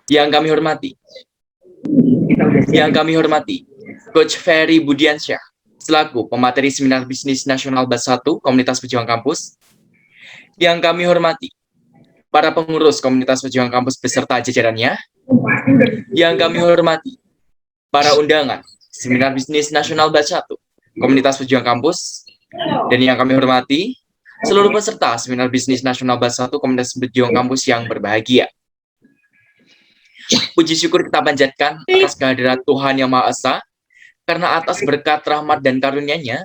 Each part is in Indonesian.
Yang kami hormati, Coach Ferry Budiansyah, selaku pemateri Seminar Bisnis Nasional Batch 1 Komunitas Pejuang Kampus. Yang kami hormati, para pengurus Komunitas Pejuang Kampus beserta jajarannya. Yang kami hormati, para undangan Seminar Bisnis Nasional Batch 1 Komunitas Pejuang Kampus. Dan yang kami hormati, seluruh peserta Seminar Bisnis Nasional Batch 1 Komunitas Pejuang Kampus yang berbahagia. Puji syukur kita panjatkan atas kehadiran Tuhan Yang Maha Esa, karena atas berkat rahmat dan karunia-Nya,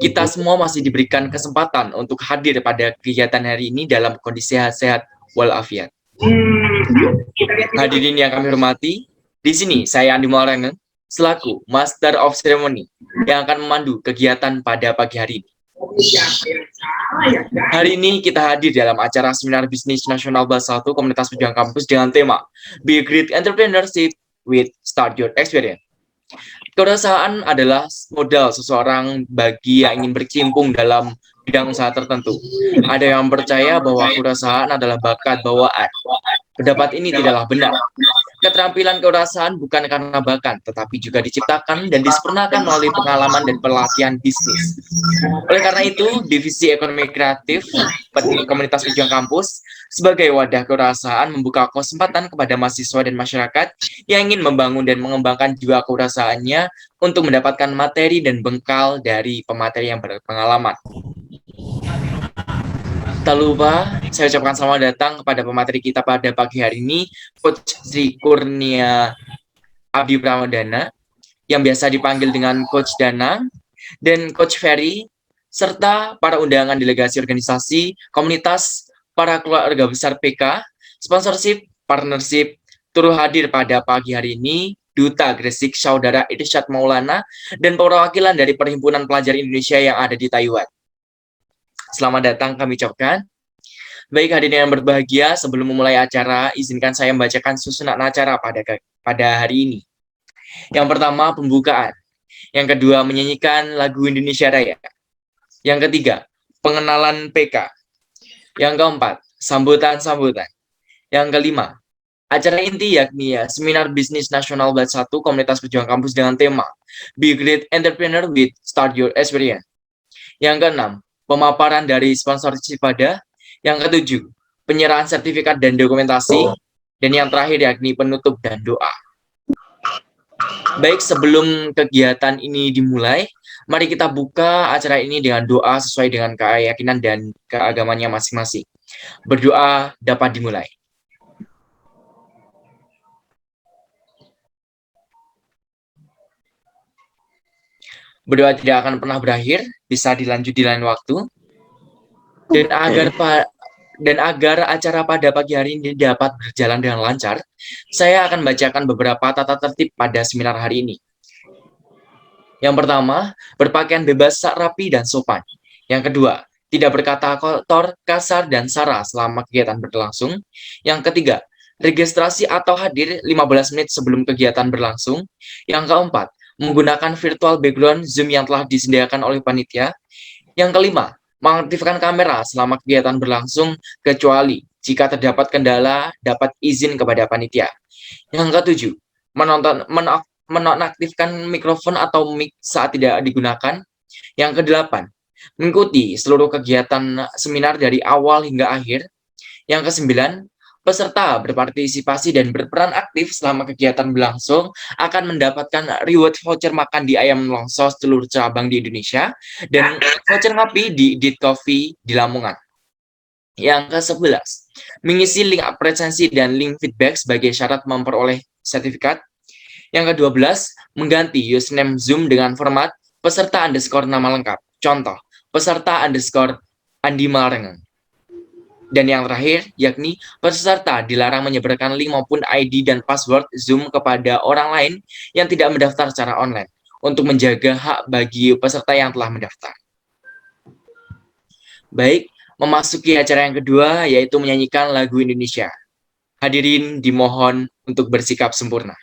kita semua masih diberikan kesempatan untuk hadir pada kegiatan hari ini dalam kondisi sehat walafiat. Hadirin yang kami hormati, di sini saya Andi Maulana, selaku Master of Ceremony, yang akan memandu kegiatan pada pagi hari ini. Hari ini kita hadir dalam acara Seminar Bisnis Nasional Batch 1 Komunitas Pejuang Kampus dengan tema Be a Great Entrepreneurship with Start Your Experience. Kewirausahaan adalah modal seseorang bagi yang ingin berkecimpung dalam bidang usaha tertentu. Ada yang percaya bahwa kewirausahaan adalah bakat bawaan. Pendapat ini tidaklah benar. Keterampilan kewirausahaan bukan karena bakat, tetapi juga diciptakan dan disempurnakan melalui pengalaman dan pelatihan bisnis. Oleh karena itu, Divisi Ekonomi Kreatif Komunitas Pejuang Kampus sebagai wadah kewirausahaan membuka kesempatan kepada mahasiswa dan masyarakat yang ingin membangun dan mengembangkan jiwa kewirausahaannya untuk mendapatkan materi dan bekal dari pemateri yang berpengalaman. Tak lupa, saya ucapkan selamat datang kepada pemateri kita pada pagi hari ini, Coach Sri Kurnia Abdi Pramadana, yang biasa dipanggil dengan Coach Dana, dan Coach Ferry, serta para undangan delegasi organisasi, komunitas, para keluarga besar PK, sponsorship, partnership, turut hadir pada pagi hari ini, Duta Gresik Saudara Irsyad Maulana, dan perwakilan dari Perhimpunan Pelajar Indonesia yang ada di Taiwan. Selamat datang kami ucapkan. Baik hadirin yang berbahagia, sebelum memulai acara, izinkan saya membacakan susunan acara pada hari ini. Yang pertama, pembukaan. Yang kedua, menyanyikan lagu Indonesia Raya. Yang ketiga, pengenalan PK. Yang keempat, sambutan-sambutan. Yang kelima, acara inti yakni Seminar Bisnis Nasional Batch 1 Komunitas Pejuang Kampus dengan tema Be a Great Entrepreneur with Start Your Experience. Yang keenam, pemaparan dari sponsorship pada. Yang ketujuh, penyerahan sertifikat dan dokumentasi. Dan yang terakhir yakni penutup dan doa. Baik, sebelum kegiatan ini dimulai, mari kita buka acara ini dengan doa sesuai dengan keyakinan dan keagamannya masing-masing. Berdoa dapat dimulai. Berdoa tidak akan pernah berakhir, bisa dilanjut di lain waktu. Dan agar acara pada pagi hari ini dapat berjalan dengan lancar, saya akan bacakan beberapa tata tertib pada seminar hari ini. Yang pertama, berpakaian bebas, rapi, dan sopan. Yang kedua, tidak berkata kotor, kasar, dan sara selama kegiatan berlangsung. Yang ketiga, registrasi atau hadir 15 menit sebelum kegiatan berlangsung. Yang keempat, menggunakan virtual background Zoom yang telah disediakan oleh panitia. Yang kelima, mengaktifkan kamera selama kegiatan berlangsung, kecuali jika terdapat kendala dapat izin kepada panitia. Yang ketujuh, menonaktifkan mikrofon atau mic saat tidak digunakan. Yang kedelapan, mengikuti seluruh kegiatan seminar dari awal hingga akhir. Yang kesembilan, peserta berpartisipasi dan berperan aktif selama kegiatan berlangsung akan mendapatkan reward voucher makan di Ayam Longso seluruh cabang di Indonesia dan voucher ngopi di Dit Coffee di Lamongan. Yang ke-11, mengisi link presensi dan link feedback sebagai syarat memperoleh sertifikat. Yang ke-12, mengganti username Zoom dengan format peserta underscore nama lengkap. Contoh, peserta underscore Andi Marengang. Dan yang terakhir, yakni peserta dilarang menyebarkan link maupun ID dan password Zoom kepada orang lain yang tidak mendaftar secara online untuk menjaga hak bagi peserta yang telah mendaftar. Baik, memasuki acara yang kedua, yaitu menyanyikan lagu Indonesia. Hadirin dimohon untuk bersikap sempurna.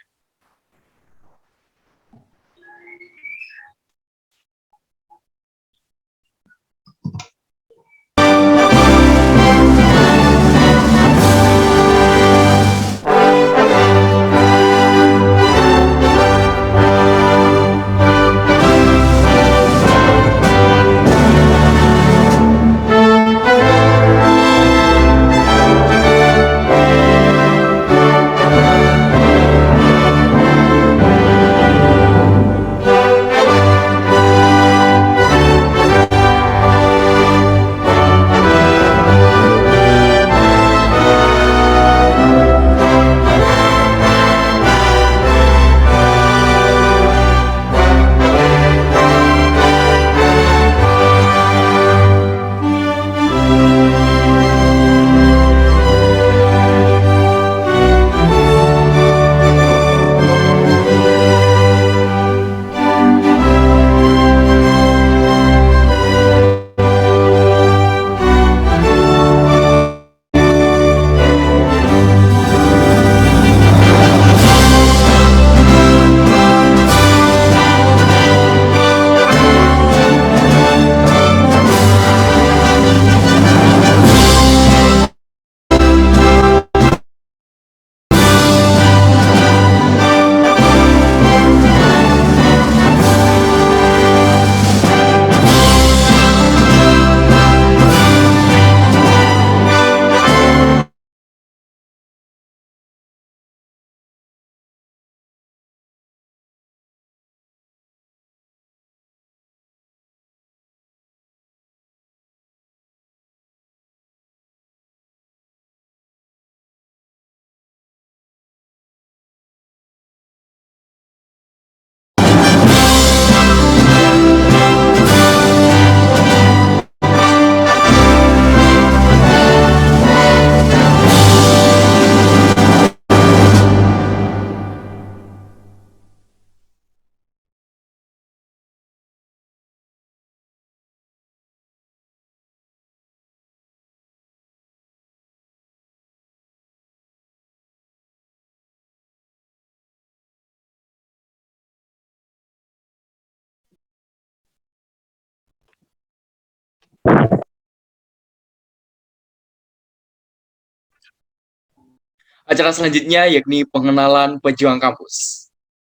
Acara selanjutnya yakni pengenalan pejuang kampus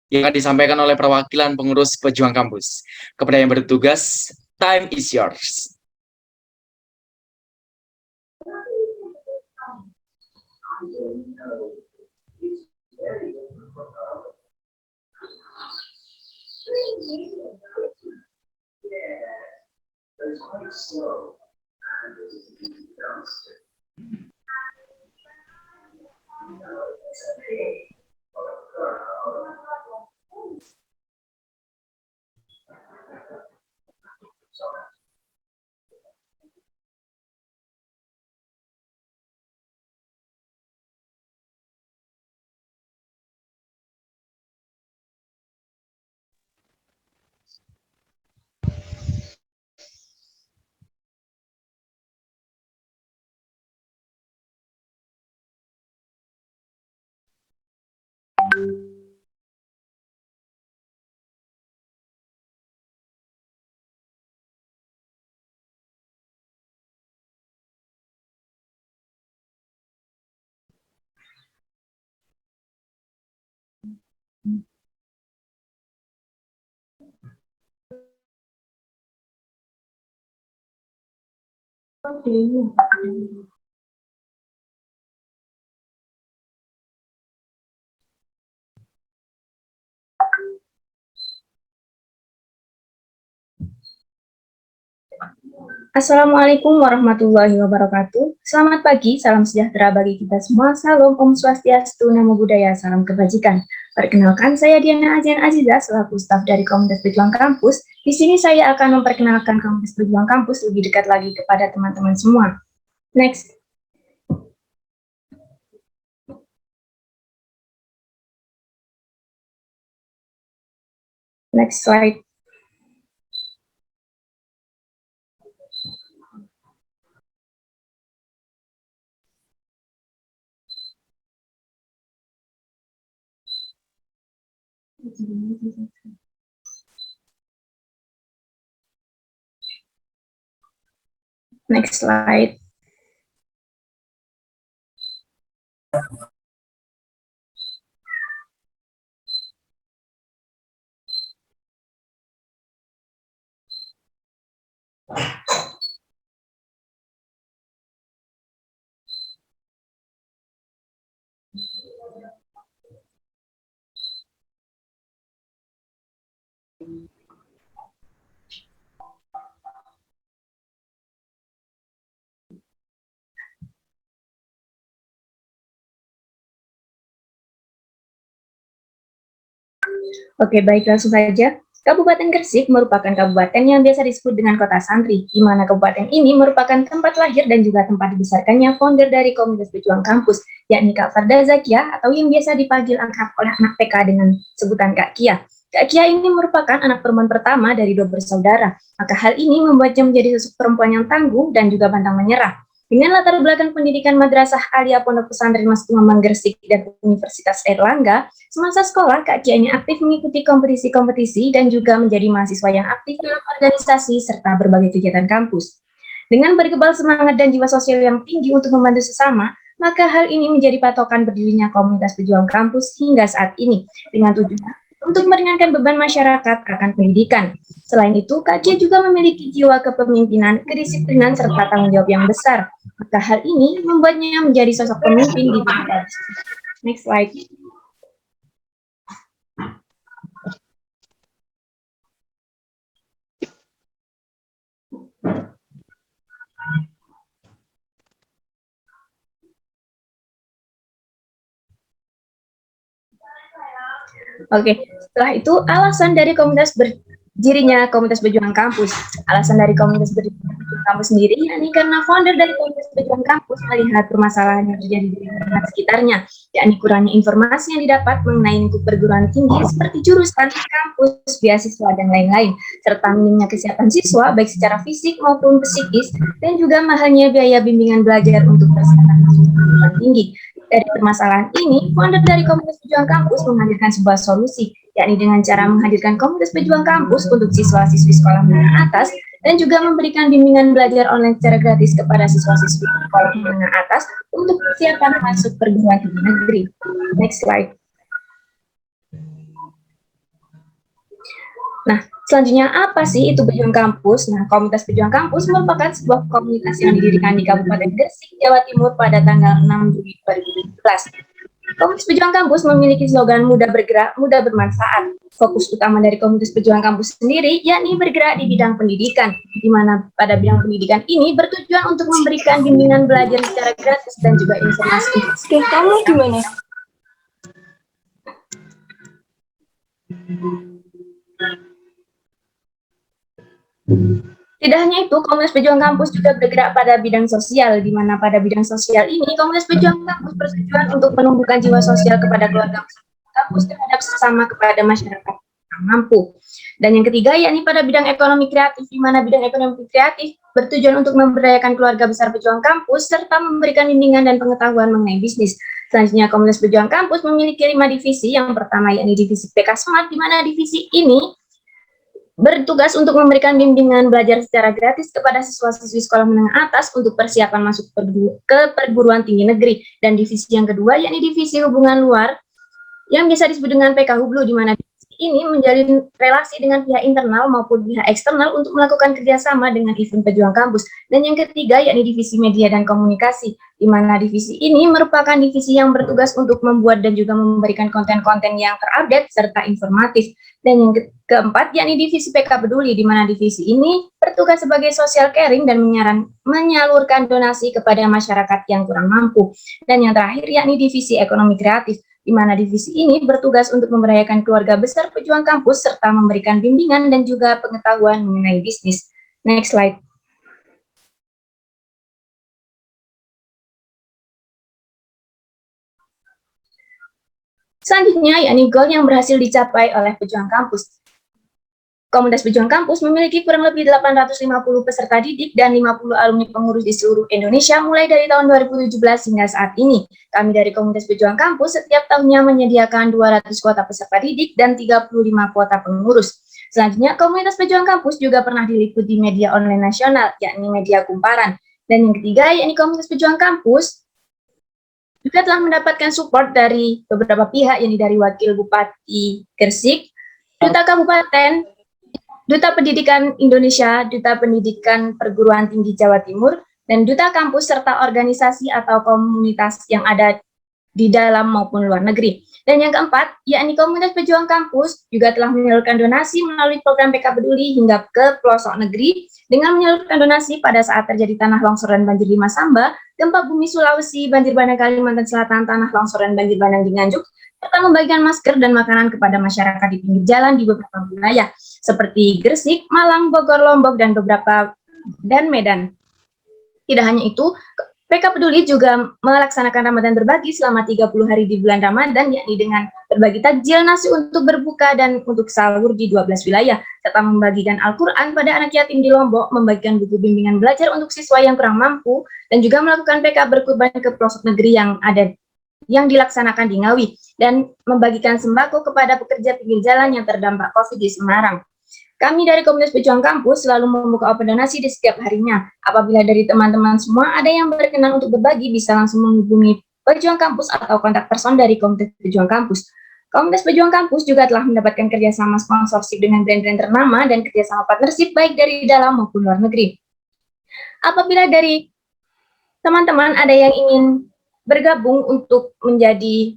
yang akan disampaikan oleh perwakilan pengurus pejuang kampus. Kepada yang bertugas, time is yours. Assalamualaikum warahmatullahi wabarakatuh. Selamat pagi, salam sejahtera bagi kita semua. Salam Om Swastiastu, Namo Buddhaya, salam kebajikan. Perkenalkan, saya Diana Azian Aziza, selaku staf dari Komunitas Pejuang Kampus. Di sini saya akan memperkenalkan Komunitas Pejuang Kampus lebih dekat lagi kepada teman-teman semua. Next. Next slide. Next slide. Oke, baik, langsung saja. Kabupaten Gresik merupakan kabupaten yang biasa disebut dengan kota santri, di mana kabupaten ini merupakan tempat lahir dan juga tempat dibesarkannya founder dari Komunitas Pejuang Kampus, yakni Kak Farda Zakia, atau yang biasa dipanggil akrab oleh anak PK dengan sebutan Kak Kia. Kak Kia ini merupakan anak perempuan pertama dari 2 bersaudara, maka hal ini membuatnya menjadi sosok perempuan yang tangguh dan juga pantang menyerah. Dengan latar belakang pendidikan madrasah alia Pondok Pesantren Mas Imam Gresik dan Universitas Airlangga, semasa sekolah Kak Kia ini aktif mengikuti kompetisi-kompetisi dan juga menjadi mahasiswa yang aktif dalam organisasi serta berbagai kegiatan kampus. Dengan berkebal semangat dan jiwa sosial yang tinggi untuk membantu sesama, maka hal ini menjadi patokan berdirinya Komunitas Pejuang Kampus hingga saat ini, dengan tujuan untuk meringankan beban masyarakat akan pendidikan. Selain itu, Kak Kia juga memiliki jiwa kepemimpinan, kedisiplinan, serta tanggung jawab yang besar. Maka hal ini membuatnya menjadi sosok pemimpin di bidang. Next slide. Oke, setelah itu alasan dari komunitas berdirinya Komunitas Pejuang Kampus. Alasan dari Komunitas Pejuang Kampus sendiri, yakni karena founder dari Komunitas Pejuang Kampus melihat permasalahan yang terjadi di lingkungan sekitarnya, yakni kurangnya informasi yang didapat mengenai lingkup perguruan tinggi seperti jurusan, kampus, beasiswa, dan lain-lain, serta minimnya kesiapan siswa baik secara fisik maupun psikis, dan juga mahalnya biaya bimbingan belajar untuk persiapan masuk perguruan tinggi. Dari permasalahan ini, founder dari Komunitas Pejuang Kampus menghadirkan sebuah solusi, yakni dengan cara menghadirkan Komunitas Pejuang Kampus untuk siswa-siswi sekolah menengah atas dan juga memberikan bimbingan belajar online secara gratis kepada siswa-siswi sekolah menengah atas untuk persiapan masuk perguruan tinggi negeri. Next slide. Nah, selanjutnya apa sih itu Pejuang Kampus? Nah, Komunitas Pejuang Kampus merupakan sebuah komunitas yang didirikan di Kabupaten Gresik, Jawa Timur pada tanggal 6 Juli 2017. Komunitas Pejuang Kampus memiliki slogan mudah bergerak, mudah bermanfaat. Fokus utama dari Komunitas Pejuang Kampus sendiri yakni bergerak di bidang pendidikan, di mana pada bidang pendidikan ini bertujuan untuk memberikan bimbingan belajar secara gratis dan juga informasi. Oke, kamu gimana? Tidak hanya itu, Komunitas Pejuang Kampus juga bergerak pada bidang sosial, di mana pada bidang sosial ini, Komunitas Pejuang Kampus bertujuan untuk menumbuhkan jiwa sosial kepada keluarga kampus terhadap sesama kepada masyarakat yang mampu. Dan yang ketiga, yakni pada bidang ekonomi kreatif, di mana bidang ekonomi kreatif bertujuan untuk memberdayakan keluarga besar Pejuang Kampus, serta memberikan bimbingan dan pengetahuan mengenai bisnis. Selanjutnya, Komunitas Pejuang Kampus memiliki 5 divisi. Yang pertama, yakni divisi PK Smart, di mana divisi ini bertugas untuk memberikan bimbingan belajar secara gratis kepada siswa-siswi sekolah menengah atas untuk persiapan masuk ke perguruan tinggi negeri. Dan divisi yang kedua, yakni divisi hubungan luar, yang bisa disebut dengan PK Hublu, di mana divisi ini menjalin relasi dengan pihak internal maupun pihak eksternal untuk melakukan kerjasama dengan event Pejuang Kampus. Dan yang ketiga, yakni divisi media dan komunikasi, di mana divisi ini merupakan divisi yang bertugas untuk membuat dan juga memberikan konten-konten yang terupdate serta informatif. Dan yang keempat, yakni divisi PK Peduli, di mana divisi ini bertugas sebagai social caring dan menyalurkan donasi kepada masyarakat yang kurang mampu. Dan yang terakhir, yakni divisi ekonomi kreatif, di mana divisi ini bertugas untuk memberdayakan keluarga besar Pejuang Kampus serta memberikan bimbingan dan juga pengetahuan mengenai bisnis. Next slide. Selanjutnya, yakni goal yang berhasil dicapai oleh Pejuang Kampus. Komunitas Pejuang Kampus memiliki kurang lebih 850 peserta didik dan 50 alumni pengurus di seluruh Indonesia mulai dari tahun 2017 hingga saat ini. Kami dari Komunitas Pejuang Kampus setiap tahunnya menyediakan 200 kuota peserta didik dan 35 kuota pengurus. Selanjutnya, Komunitas Pejuang Kampus juga pernah diliput di media online nasional, yakni Media Kumparan. Dan yang ketiga, yakni Komunitas Pejuang Kampus juga telah mendapatkan support dari beberapa pihak, yakni dari Wakil Bupati Gresik, Duta Kabupaten, Duta Pendidikan Indonesia, Duta Pendidikan Perguruan Tinggi Jawa Timur, dan Duta Kampus serta organisasi atau komunitas yang ada di dalam maupun luar negeri. Dan yang keempat, yakni Komunitas Pejuang Kampus juga telah menyalurkan donasi melalui program PK Peduli hingga ke pelosok negeri dengan menyalurkan donasi pada saat terjadi tanah longsor dan banjir di Masamba, gempa bumi Sulawesi, banjir bandang Kalimantan Selatan, tanah longsor dan banjir bandang di Nganjuk, serta membagikan masker dan makanan kepada masyarakat di pinggir jalan di beberapa wilayah seperti Gresik, Malang, Bogor, Lombok, dan Medan. Tidak hanya itu, PK Peduli juga melaksanakan Ramadan berbagi selama 30 hari di bulan Ramadan, yakni dengan berbagi takjil nasi untuk berbuka dan untuk sahur di 12 wilayah, serta membagikan Al-Quran pada anak yatim di Lombok, membagikan buku bimbingan belajar untuk siswa yang kurang mampu, dan juga melakukan PK berkurban ke pelosok negeri yang dilaksanakan di Ngawi, dan membagikan sembako kepada pekerja pinggir jalan yang terdampak COVID di Semarang. Kami dari Komunitas Pejuang Kampus selalu membuka open donasi di setiap harinya. Apabila dari teman-teman semua ada yang berkenan untuk berbagi, bisa langsung menghubungi Pejuang Kampus atau kontak person dari Komunitas Pejuang Kampus. Komunitas Pejuang Kampus juga telah mendapatkan kerjasama sponsorship dengan brand-brand ternama dan kerjasama partnership baik dari dalam maupun luar negeri. Apabila dari teman-teman ada yang ingin bergabung untuk menjadi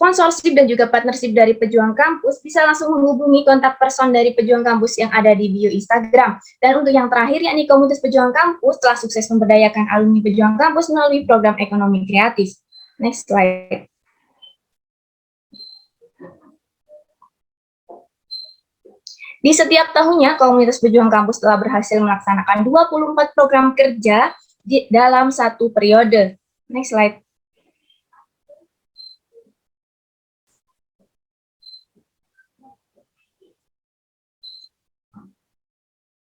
sponsorship dan juga partnership dari Pejuang Kampus, bisa langsung menghubungi kontak person dari Pejuang Kampus yang ada di bio Instagram. Dan untuk yang terakhir, yakni Komunitas Pejuang Kampus telah sukses memberdayakan alumni Pejuang Kampus melalui program ekonomi kreatif. Next slide. Di setiap tahunnya, Komunitas Pejuang Kampus telah berhasil melaksanakan 24 program kerja dalam satu periode. Next slide.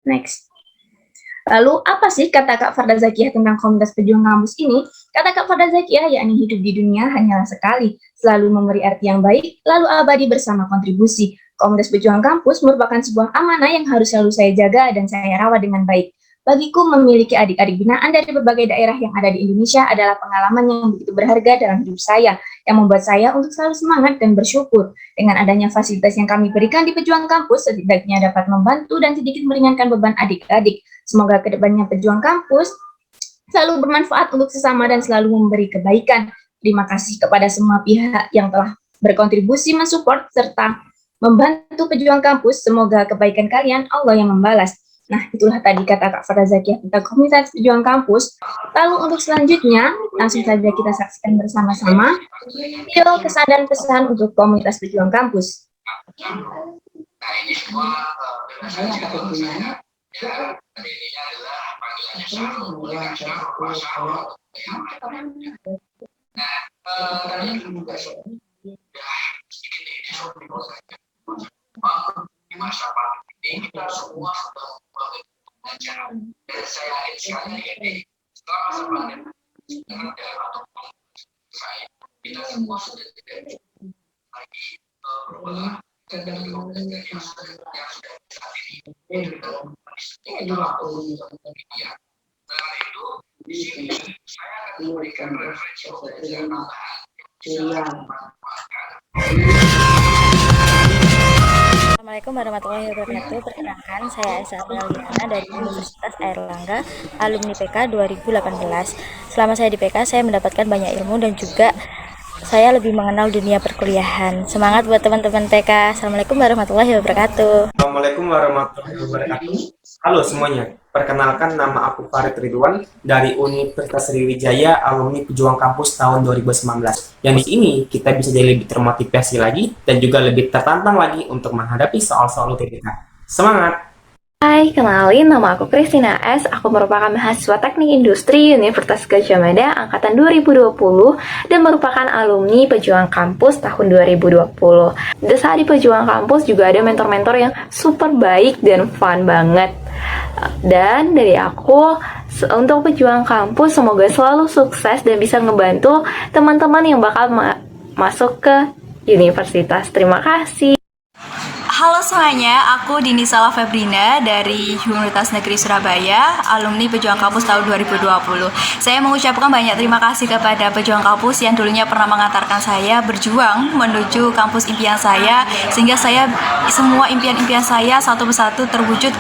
Next. Lalu, apa sih kata Kak Farda Zakiah tentang Komunitas Pejuang Kampus ini? Kata Kak Farda Zakiah, yakni hidup di dunia hanyalah sekali, selalu memberi arti yang baik, lalu abadi bersama kontribusi. Komunitas Pejuang Kampus merupakan sebuah amanah yang harus selalu saya jaga dan saya rawat dengan baik. Bagiku, memiliki adik-adik binaan dari berbagai daerah yang ada di Indonesia adalah pengalaman yang begitu berharga dalam hidup saya, yang membuat saya untuk selalu semangat dan bersyukur. Dengan adanya fasilitas yang kami berikan di Pejuang Kampus, setidaknya dapat membantu dan sedikit meringankan beban adik-adik. Semoga kedepannya Pejuang Kampus selalu bermanfaat untuk sesama dan selalu memberi kebaikan. Terima kasih kepada semua pihak yang telah berkontribusi, mensupport, serta membantu Pejuang Kampus. Semoga kebaikan kalian Allah yang membalas. Nah, itulah tadi kata Kak Farah Zakiah tentang komunitas Pejuang Kampus. Lalu untuk selanjutnya, langsung saja kita saksikan bersama-sama video kesan dan pesan untuk komunitas Pejuang Kampus. Di masa pandemi ini kita semua sedang belajar, dan saya yakin sekali ini setelah masa pandemi dengan ataupun saya kita semua sudah tidak lagi berubah dan dari komunitas yang sudah saat ini kita lakukan media. Dengan itu di sini saya akan memberikan referensi pembelajaran tambahan yang memanfaatkan. Assalamualaikum warahmatullahi wabarakatuh. Perkenalkan, saya Aisyah Aprialiana dari Universitas Airlangga, alumni PK 2018. Selama saya di PK, saya mendapatkan banyak ilmu dan juga saya lebih mengenal dunia perkuliahan. Semangat buat teman-teman PK. Assalamualaikum warahmatullahi wabarakatuh. Assalamualaikum warahmatullahi wabarakatuh. Halo semuanya, perkenalkan nama aku Farid Ridwan dari Universitas Sriwijaya, alumni Pejuang Kampus tahun 2019. Yang di sini kita bisa jadi lebih termotivasi lagi dan juga lebih tertantang lagi untuk menghadapi soal-soal UTBK. Semangat! Hai, kenalin nama aku Christina S. Aku merupakan mahasiswa Teknik Industri Universitas Gadjah Mada angkatan 2020 dan merupakan alumni Pejuang Kampus tahun 2020. Dan saat di Pejuang Kampus juga ada mentor-mentor yang super baik dan fun banget. Dan dari aku, untuk Pejuang Kampus semoga selalu sukses dan bisa ngebantu teman-teman yang bakal masuk ke universitas. Terima kasih. Halo semuanya, aku Dini Salah Febrina dari Universitas Negeri Surabaya, alumni Pejuang Kampus tahun 2020. Saya mengucapkan banyak terima kasih kepada Pejuang Kampus yang dulunya pernah mengantarkan saya berjuang menuju kampus impian saya, sehingga semua impian-impian saya satu persatu terwujud.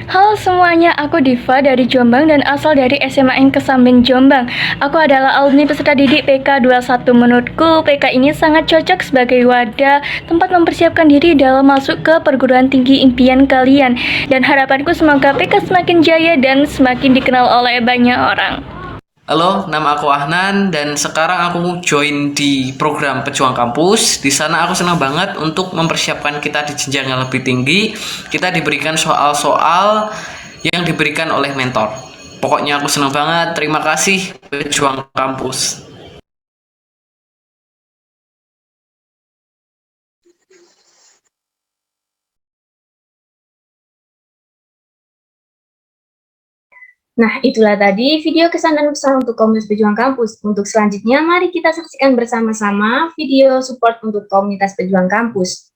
Halo semuanya, aku Diva dari Jombang dan asal dari SMA N Kesamben Jombang. Aku adalah alumni peserta didik PK 21. Menurutku, PK ini sangat cocok sebagai wadah tempat mempersiapkan diri dalam masuk ke perguruan tinggi impian kalian. Dan harapanku semoga PK semakin jaya dan semakin dikenal oleh banyak orang. Halo, nama aku Ahnan dan sekarang aku join di program Pejuang Kampus. Di sana aku senang banget untuk mempersiapkan kita di jenjang yang lebih tinggi. Kita diberikan soal-soal yang diberikan oleh mentor. Pokoknya aku senang banget. Terima kasih Pejuang Kampus. Nah, itulah tadi video kesan dan pesan untuk komunitas Pejuang Kampus. Untuk selanjutnya, mari kita saksikan bersama-sama video support untuk komunitas Pejuang Kampus.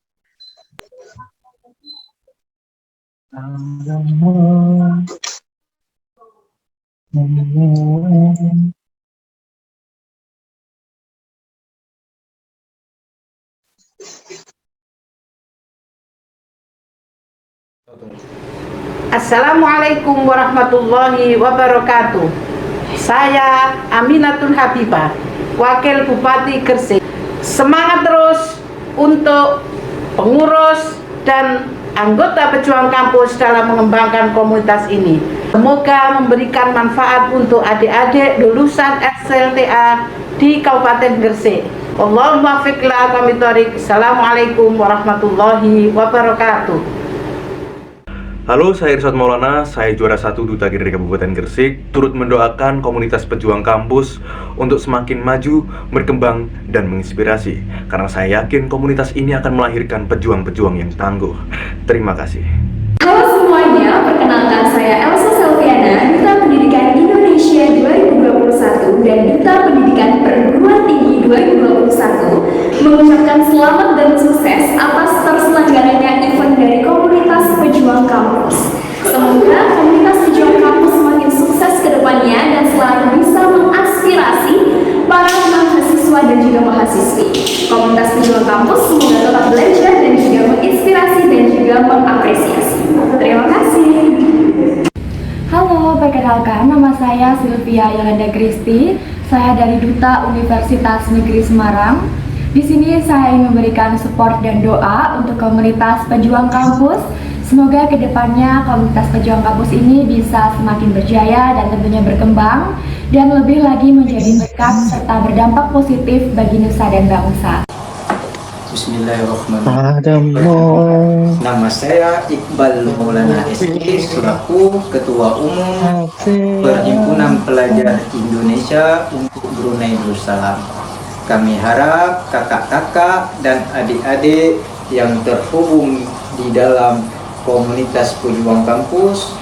Assalamualaikum warahmatullahi wabarakatuh. Saya Aminatul Habibah, Wakil Bupati Gresik. Semangat terus untuk pengurus dan anggota Pejuang Kampus dalam mengembangkan komunitas ini. Semoga memberikan manfaat untuk adik-adik lulusan SLTA di Kabupaten Gresik. Allahumma fiq la aqwamit thoriq. Assalamualaikum warahmatullahi wabarakatuh. Halo, saya Irsad Maulana, saya juara 1 Duta Giri Kabupaten Gresik, turut mendoakan komunitas Pejuang Kampus untuk semakin maju, berkembang, dan menginspirasi. Karena saya yakin komunitas ini akan melahirkan pejuang-pejuang yang tangguh. Terima kasih. Halo semuanya, perkenalkan saya Elsa Selviana, Duta Pendidikan Indonesia 2021 dan Duta Pendidikan Perguruan Tinggi 2021, mengucapkan selamat dan sukses atas terselenggaranya Pejuang Kampus semoga tetap belajar dan juga menginspirasi dan juga mengapresiasi. Terima kasih. Halo, perkenalkan nama saya Sylvia Yolanda Kristi. Saya dari Duta Universitas Negeri Semarang. Di sini saya ingin memberikan support dan doa untuk komunitas pejuang kampus. Semoga kedepannya komunitas pejuang kampus ini bisa semakin berjaya dan tentunya berkembang dan lebih lagi menjadi berkat serta berdampak positif bagi nusa dan bangsa. Bismillahirrahmanirrahim. Nama saya Iqbal Maulana SE selaku Ketua Umum Perhimpunan Pelajar Indonesia untuk Brunei Darussalam. Kami harap kakak-kakak dan adik-adik yang terhubung di dalam komunitas pejuang kampus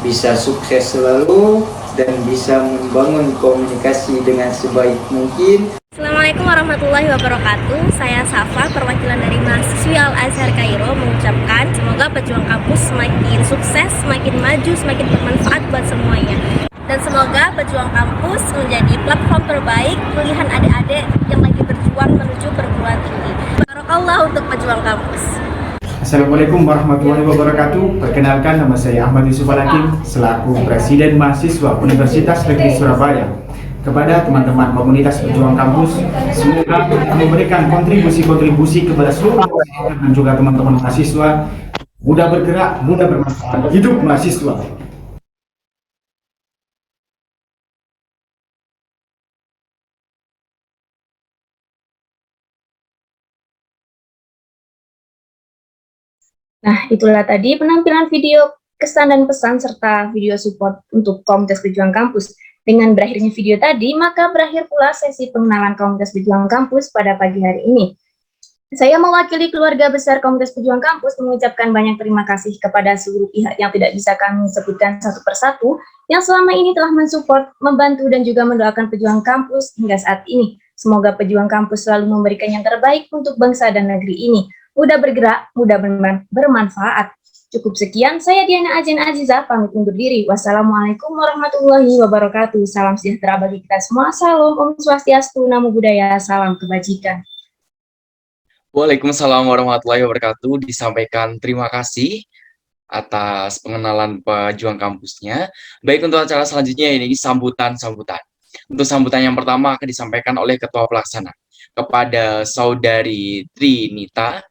bisa sukses selalu dan bisa membangun komunikasi dengan sebaik mungkin. Assalamualaikum warahmatullahi wabarakatuh. Saya Safa, perwakilan dari mahasiswi Al-Azhar Kairo, mengucapkan semoga pejuang kampus semakin sukses, semakin maju, semakin bermanfaat buat semuanya. Dan semoga pejuang kampus menjadi platform terbaik pilihan adik-adik yang lagi berjuang menuju perguruan tinggi. Barakallah untuk pejuang kampus. Assalamualaikum warahmatullahi wabarakatuh. Perkenalkan, nama saya Ahmad Yusuf Al-Hakim selaku Presiden Mahasiswa Universitas Negeri Surabaya. Kepada teman-teman komunitas pejuang kampus, semoga memberikan kontribusi-kontribusi kepada seluruh masyarakat dan juga teman-teman mahasiswa, mudah bergerak, mudah bermanfaat, hidup mahasiswa. Nah, itulah tadi penampilan video kesan dan pesan serta video support untuk komunitas pejuang kampus. Dengan berakhirnya video tadi, maka berakhir pula sesi pengenalan komunitas pejuang kampus pada pagi hari ini. Saya mewakili keluarga besar komunitas pejuang kampus mengucapkan banyak terima kasih kepada seluruh pihak yang tidak bisa kami sebutkan satu persatu, yang selama ini telah mensupport, membantu, dan juga mendoakan pejuang kampus hingga saat ini. Semoga pejuang kampus selalu memberikan yang terbaik untuk bangsa dan negeri ini. Mudah bergerak, mudah bermanfaat. Cukup sekian, saya Diana Ajen Azizah, pamit undur diri. Wassalamualaikum warahmatullahi wabarakatuh. Salam sejahtera bagi kita semua. Salam, Om Swastiastu, Namo Buddhaya, salam kebajikan. Waalaikumsalam warahmatullahi wabarakatuh. Disampaikan terima kasih atas pengenalan pejuang kampusnya. Baik, untuk acara selanjutnya ini sambutan-sambutan. Untuk sambutan yang pertama akan disampaikan oleh Ketua Pelaksana kepada Saudari Trinita.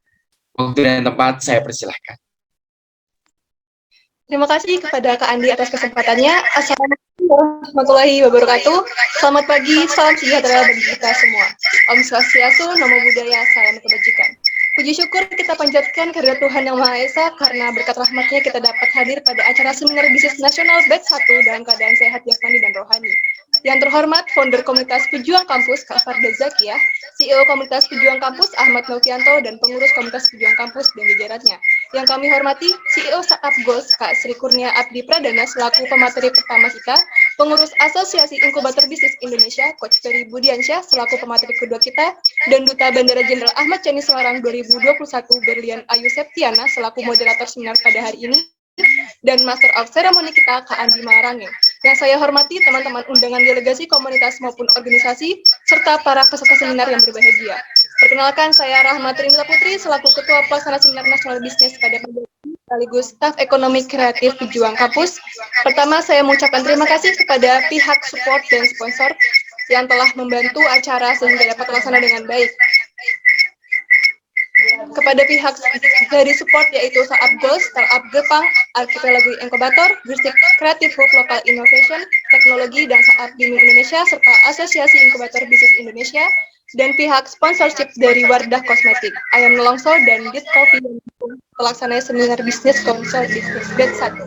Waktu dan tempat saya persilahkan. Terima kasih kepada Kak Andi atas kesempatannya. Assalamualaikum warahmatullahi wabarakatuh. Selamat pagi, salam sejahtera bagi kita semua. Om Swastiastu, Namo Buddhaya, salam kebajikan. Puji syukur kita panjatkan kehadirat Tuhan Yang Maha Esa karena berkat rahmatnya kita dapat hadir pada acara seminar bisnis nasional batch 1 dalam keadaan sehat jasmani dan rohani. Yang terhormat, founder komunitas pejuang kampus Kak Farda Zakiyah, CEO komunitas pejuang kampus Ahmad Novianto, dan pengurus komunitas pejuang kampus dan jajarannya. Yang kami hormati, CEO Startup Goals Kak Sri Kurnia Abdi Pradana selaku pemateri pertama kita, pengurus Asosiasi Inkubator Bisnis Indonesia Coach Ferry Budiansyah selaku pemateri kedua kita, dan Duta Bandara Jenderal Ahmad Yani Semarang 2021 Berlian Ayu Septiana selaku moderator seminar pada hari ini, dan Master of Ceremony kita Kak Andi Malarangeng. Yang saya hormati teman-teman undangan delegasi komunitas maupun organisasi, serta para peserta seminar yang berbahagia. Perkenalkan, saya Rahmat Rinda Putri selaku Ketua Pelaksana Seminar Nasional Bisnis pada sekaligus staf ekonomi kreatif pejuang kampus. Pertama, saya mengucapkan terima kasih kepada pihak support dan sponsor yang telah membantu acara sehingga dapat terlaksana dengan baik. Kepada pihak dari support yaitu Saab Goals, Startup Jepang, Archipelago Inkubator, Gresik Creative Hub Local Innovation, Teknologi, dan Saab Gaming Indonesia, serta Asosiasi Inkubator Bisnis Indonesia, dan pihak sponsorship dari Wardah Kosmetik, Ayam Nelongso, dan Git Coffee yang pelaksanaan seminar bisnis konsol bisnis batch 1.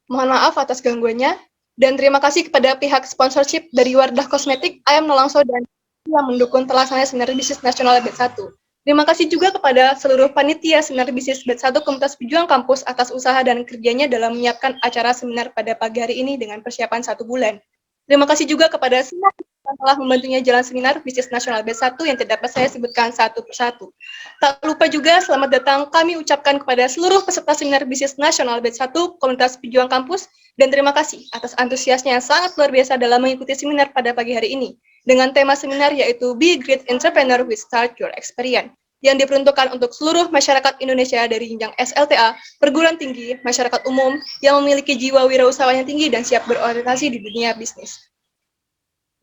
Mohon maaf atas gangguannya, dan terima kasih kepada pihak sponsorship dari Wardah Kosmetik, Ayam Nelongso, dan yang mendukung terlaksananya seminar bisnis nasional batch 1. Terima kasih juga kepada seluruh panitia seminar bisnis batch 1 Komunitas Pejuang Kampus atas usaha dan kerjanya dalam menyiapkan acara seminar pada pagi hari ini dengan persiapan 1 bulan. Terima kasih juga kepada semua yang telah membantunya jalan seminar Bisnis Nasional Batch 1 yang tidak dapat saya sebutkan satu persatu. Tak lupa juga selamat datang kami ucapkan kepada seluruh peserta seminar Bisnis Nasional Batch 1 Komunitas Pejuang Kampus, dan terima kasih atas antusiasnya yang sangat luar biasa dalam mengikuti seminar pada pagi hari ini dengan tema seminar yaitu Be Great Entrepreneur with Start Your Experience, yang diperuntukkan untuk seluruh masyarakat Indonesia dari jenjang SLTA, perguruan tinggi, masyarakat umum yang memiliki jiwa wirausahawan yang tinggi dan siap berorientasi di dunia bisnis.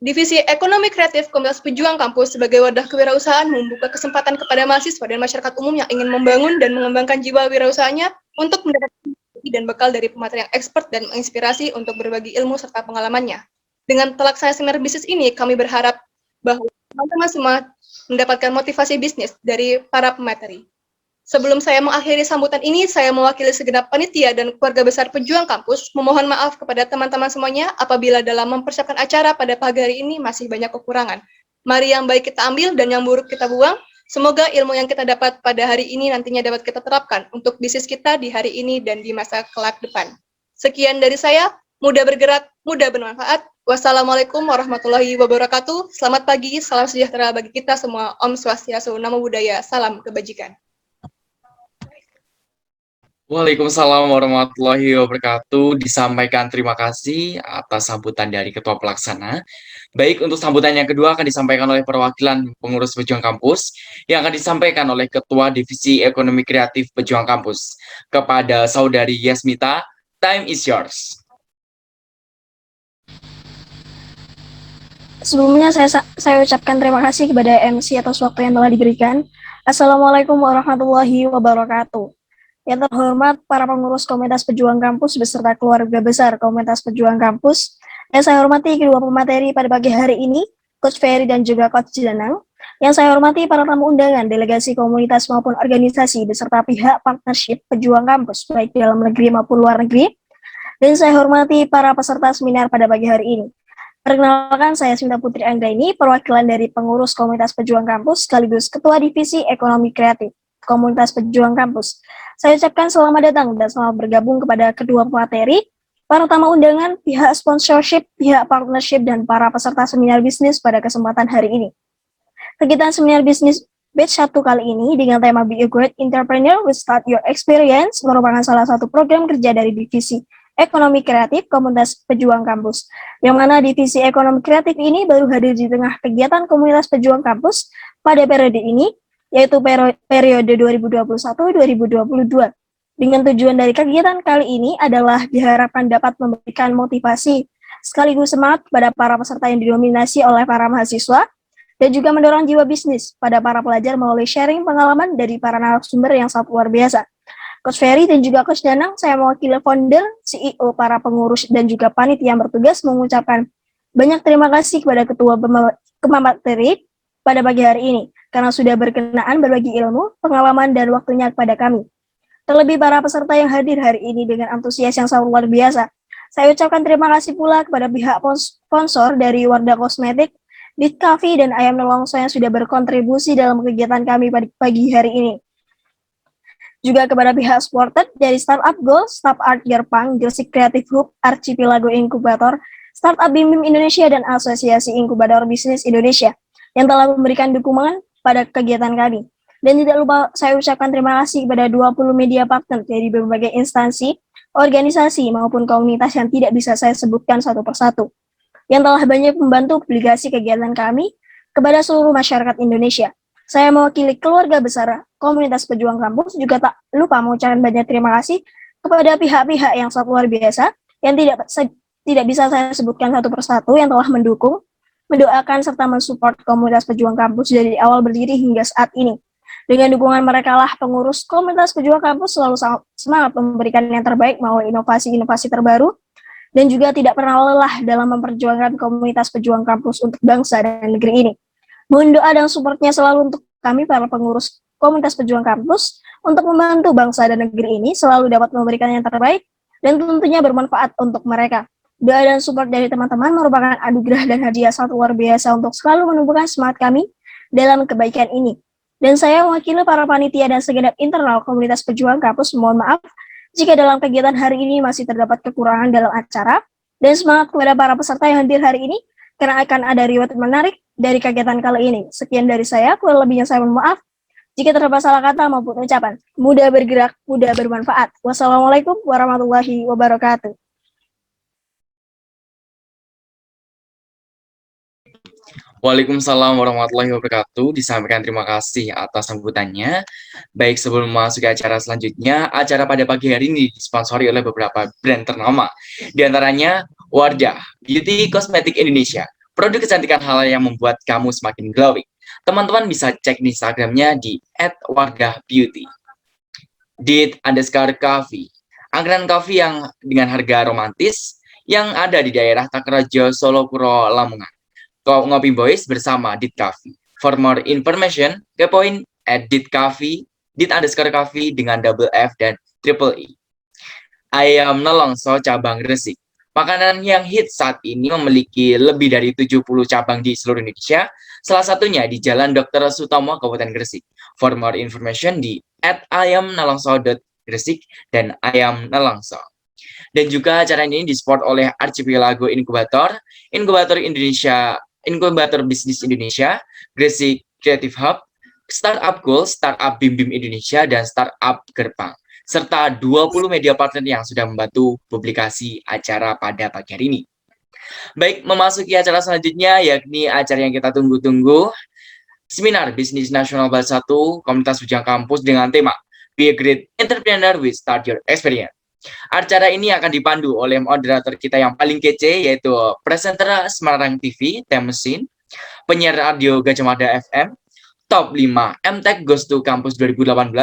Divisi Ekonomi Kreatif Komunitas Pejuang Kampus sebagai wadah kewirausahaan membuka kesempatan kepada mahasiswa dan masyarakat umum yang ingin membangun dan mengembangkan jiwa wirausahanya untuk mendapatkan dan bekal dari pemateri yang expert dan menginspirasi untuk berbagi ilmu serta pengalamannya. Dengan terlaksana seminar bisnis ini, kami berharap bahwa teman-teman semua mendapatkan motivasi bisnis dari para pemateri. Sebelum saya mengakhiri sambutan ini, saya mewakili segenap panitia dan keluarga besar Pejuang Kampus memohon maaf kepada teman-teman semuanya apabila dalam mempersiapkan acara pada pagi hari ini masih banyak kekurangan. Mari yang baik kita ambil dan yang buruk kita buang. Semoga ilmu yang kita dapat pada hari ini nantinya dapat kita terapkan untuk bisnis kita di hari ini dan di masa kelak depan. Sekian dari saya, mudah bergerak, mudah bermanfaat. Wassalamualaikum warahmatullahi wabarakatuh. Selamat pagi, salam sejahtera bagi kita semua. Om Swastiastu, Namo Buddhaya, salam kebajikan. Waalaikumsalam warahmatullahi wabarakatuh. Disampaikan terima kasih atas sambutan dari Ketua Pelaksana. Baik, untuk sambutan yang kedua akan disampaikan oleh perwakilan pengurus Pejuang Kampus yang akan disampaikan oleh Ketua Divisi Ekonomi Kreatif Pejuang Kampus. Kepada Saudari Yasmita, time is yours. Sebelumnya saya ucapkan terima kasih kepada MC atas waktu yang telah diberikan. Assalamualaikum warahmatullahi wabarakatuh. Yang terhormat para pengurus Komunitas Pejuang Kampus beserta keluarga besar Komunitas Pejuang Kampus. Yang saya hormati kedua pemateri pada pagi hari ini, Coach Ferry dan juga Coach Danang. Yang saya hormati para tamu undangan, delegasi komunitas maupun organisasi beserta pihak partnership Pejuang Kampus baik dalam negeri maupun luar negeri. Dan saya hormati para peserta seminar pada pagi hari ini. Perkenalkan, saya Sinta Putri Anggraini, perwakilan dari pengurus Komunitas Pejuang Kampus, sekaligus Ketua Divisi Ekonomi Kreatif Komunitas Pejuang Kampus. Saya ucapkan selamat datang dan selamat bergabung kepada kedua pemateri, para tamu undangan, pihak sponsorship, pihak partnership, dan para peserta seminar bisnis pada kesempatan hari ini. Kegiatan seminar bisnis Batch 1 kali ini dengan tema Be a Great Entrepreneur with Start Your Experience merupakan salah satu program kerja dari Divisi Ekonomi Kreatif Komunitas Pejuang Kampus, yang mana Divisi Ekonomi Kreatif ini baru hadir di tengah kegiatan Komunitas Pejuang Kampus pada periode ini, yaitu periode 2021-2022. Dengan tujuan dari kegiatan kali ini adalah diharapkan dapat memberikan motivasi sekaligus semangat kepada para peserta yang didominasi oleh para mahasiswa, dan juga mendorong jiwa bisnis pada para pelajar melalui sharing pengalaman dari para narasumber yang sangat luar biasa. Coach Ferry dan juga Coach Danang, saya mewakili founder, CEO, para pengurus, dan juga panitia yang bertugas mengucapkan banyak terima kasih kepada Ketua Pemateri pada pagi hari ini, karena sudah berkenaan berbagi ilmu, pengalaman, dan waktunya kepada kami. Terlebih para peserta yang hadir hari ini dengan antusias yang sangat luar biasa. Saya ucapkan terima kasih pula kepada pihak sponsor dari Wardah Kosmetik, Dit Cafe, dan Ayam Nelongso yang sudah berkontribusi dalam kegiatan kami pada pagi hari ini. Juga kepada pihak supported dari Startup Goal, Staff Art Gerpang, Gresik Creative Hub, Archipelago Inkubator, Startup Bim Bim Indonesia, dan Asosiasi Inkubator Bisnis Indonesia yang telah memberikan dukungan pada kegiatan kami. Dan tidak lupa saya ucapkan terima kasih kepada 20 media partner dari berbagai instansi, organisasi, maupun komunitas yang tidak bisa saya sebutkan satu persatu, yang telah banyak membantu publikasi kegiatan kami kepada seluruh masyarakat Indonesia. Saya mewakili keluarga besar Komunitas Pejuang Kampus, juga tak lupa mengucapkan banyak terima kasih kepada pihak-pihak yang sangat luar biasa, yang tidak bisa saya sebutkan satu persatu, yang telah mendukung, mendoakan, serta mensupport Komunitas Pejuang Kampus dari awal berdiri hingga saat ini. Dengan dukungan mereka lah pengurus Komunitas Pejuang Kampus selalu semangat memberikan yang terbaik melalui inovasi-inovasi terbaru, dan juga tidak pernah lelah dalam memperjuangkan Komunitas Pejuang Kampus untuk bangsa dan negeri ini. Mohon doa dan supportnya selalu untuk kami para pengurus Komunitas Pejuang Kampus untuk membantu bangsa dan negeri ini selalu dapat memberikan yang terbaik dan tentunya bermanfaat untuk mereka. Doa dan support dari teman-teman merupakan anugerah dan hadiah sangat luar biasa untuk selalu menumbuhkan semangat kami dalam kebaikan ini. Dan saya mewakili para panitia dan segenap internal Komunitas Pejuang Kampus mohon maaf jika dalam kegiatan hari ini masih terdapat kekurangan dalam acara, dan semangat kepada para peserta yang hadir hari ini. karena akan ada riwayat menarik dari kegiatan kali ini. Sekian dari saya, kurang lebihnya saya mohon maaf jika terdapat salah kata maupun ucapan. Mudah bergerak, mudah bermanfaat. Wassalamualaikum warahmatullahi wabarakatuh. Waalaikumsalam warahmatullahi wabarakatuh. Disampaikan terima kasih atas sambutannya. Baik, sebelum masuk ke acara selanjutnya, acara pada pagi hari ini disponsori oleh beberapa brand ternama. Di antaranya Wardah, Beauty Cosmetic Indonesia, produk kecantikan halal yang membuat kamu semakin glowing. Teman-teman bisa cek di Instagramnya di @wardahbeauty. Dit_coffee, angkringan kopi yang dengan harga romantis yang ada di daerah Takarajo, Solo, Puro, Lamongan. Ngopi Boys bersama Dit Coffee. For more information, kepoin @ditcoffee, dit_coffee dengan double F dan triple E. Ayam Nelongso cabang Gresik. Makanan yang hits saat ini memiliki lebih dari 70 cabang di seluruh Indonesia, salah satunya di Jalan Dr. Sutomo, Kabupaten Gresik. For more information di @ayamnelongso.gresik dan Ayam Nelongso. Dan juga acara ini disupport oleh Archipelago Inkubator, Inkubator Indonesia, Inkubator Bisnis Indonesia, Gresik Creative Hub, Startup Goal, Startup Bim Bim Indonesia, dan Startup Gerpang, serta 20 media partner yang sudah membantu publikasi acara pada pagi hari ini. Baik, memasuki acara selanjutnya, yakni acara yang kita tunggu-tunggu, Seminar Bisnis Nasional Batch 1 Komunitas Pejuang Kampus dengan tema Be a Great Entrepreneur with Start Your Experience. Acara ini akan dipandu oleh moderator kita yang paling kece, yaitu presenter Semarang TV, Temesin, penyiar radio Gajah Mada FM, Top 5 MTech Goes to Campus 2018,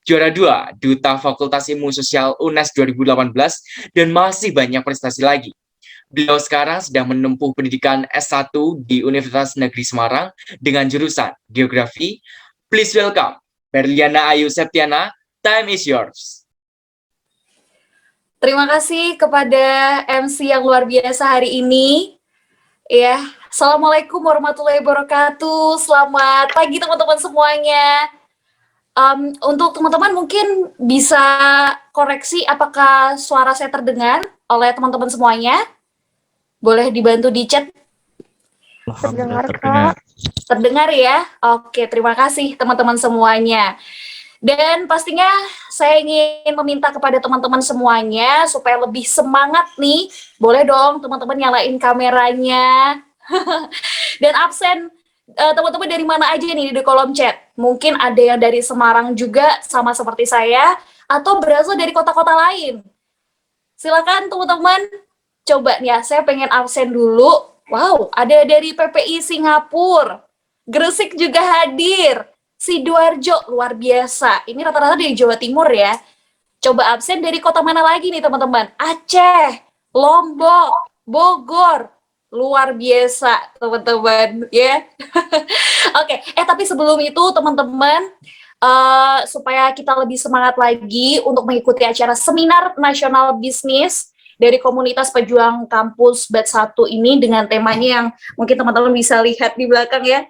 juara 2 Duta Fakultas Ilmu Sosial UNES 2018, dan masih banyak prestasi lagi. Beliau sekarang sedang menempuh pendidikan S1 di Universitas Negeri Semarang dengan jurusan Geografi. Please welcome Berliana Ayu Septiana. Time is yours. Terima kasih kepada MC yang luar biasa hari ini. Ya, Assalamualaikum warahmatullahi wabarakatuh. Selamat pagi teman-teman semuanya. Untuk teman-teman mungkin bisa koreksi apakah suara saya terdengar oleh teman-teman semuanya. Boleh dibantu di chat. Terdengar, Kak. Terdengar ya? Oke, terima kasih teman-teman semuanya. Dan pastinya saya ingin meminta kepada teman-teman semuanya supaya lebih semangat nih. Boleh dong teman-teman nyalain kameranya. Dan absen teman-teman dari mana aja nih di kolom chat. Mungkin ada yang dari Semarang juga sama seperti saya, atau berasal dari kota-kota lain. Silakan teman-teman, coba nih ya, saya pengen absen dulu. Wow, ada dari PPI Singapura, Gresik juga hadir. Sidoarjo, luar biasa. Ini rata-rata dari Jawa Timur ya. Coba absen dari kota mana lagi nih teman-teman? Aceh, Lombok, Bogor. Luar biasa teman-teman ya. Oke, tapi sebelum itu teman-teman, supaya kita lebih semangat lagi untuk mengikuti acara Seminar Nasional Bisnis dari Komunitas Pejuang Kampus Batch 1 ini dengan temanya yang mungkin teman-teman bisa lihat di belakang ya.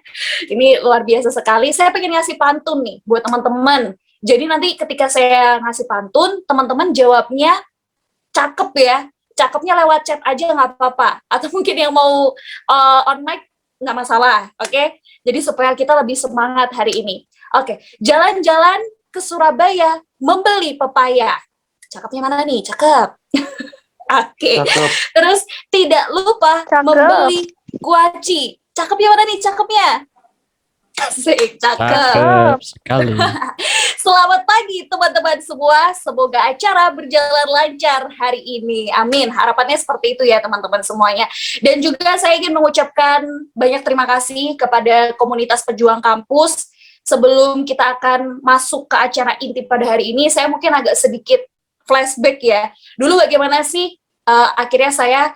Ini luar biasa sekali. Saya pengen ngasih pantun nih buat teman-teman. Jadi nanti ketika saya ngasih pantun, teman-teman jawabnya cakep ya. Cakepnya lewat chat aja nggak apa-apa. Atau mungkin yang mau on mic nggak masalah, oke? Jadi supaya kita lebih semangat hari ini. Oke, jalan-jalan ke Surabaya membeli pepaya. Cakepnya mana nih? Cakep. Oke, terus tidak lupa membeli kuaci. Cakepnya mana nih? Cakepnya? Asik, cakep sekali. Selamat pagi teman-teman semua. Semoga acara berjalan lancar hari ini. Amin. Harapannya seperti itu ya teman-teman semuanya. Dan juga saya ingin mengucapkan banyak terima kasih kepada komunitas pejuang kampus. Sebelum kita akan masuk ke acara inti pada hari ini, saya mungkin agak sedikit flashback ya. Dulu bagaimana sih akhirnya saya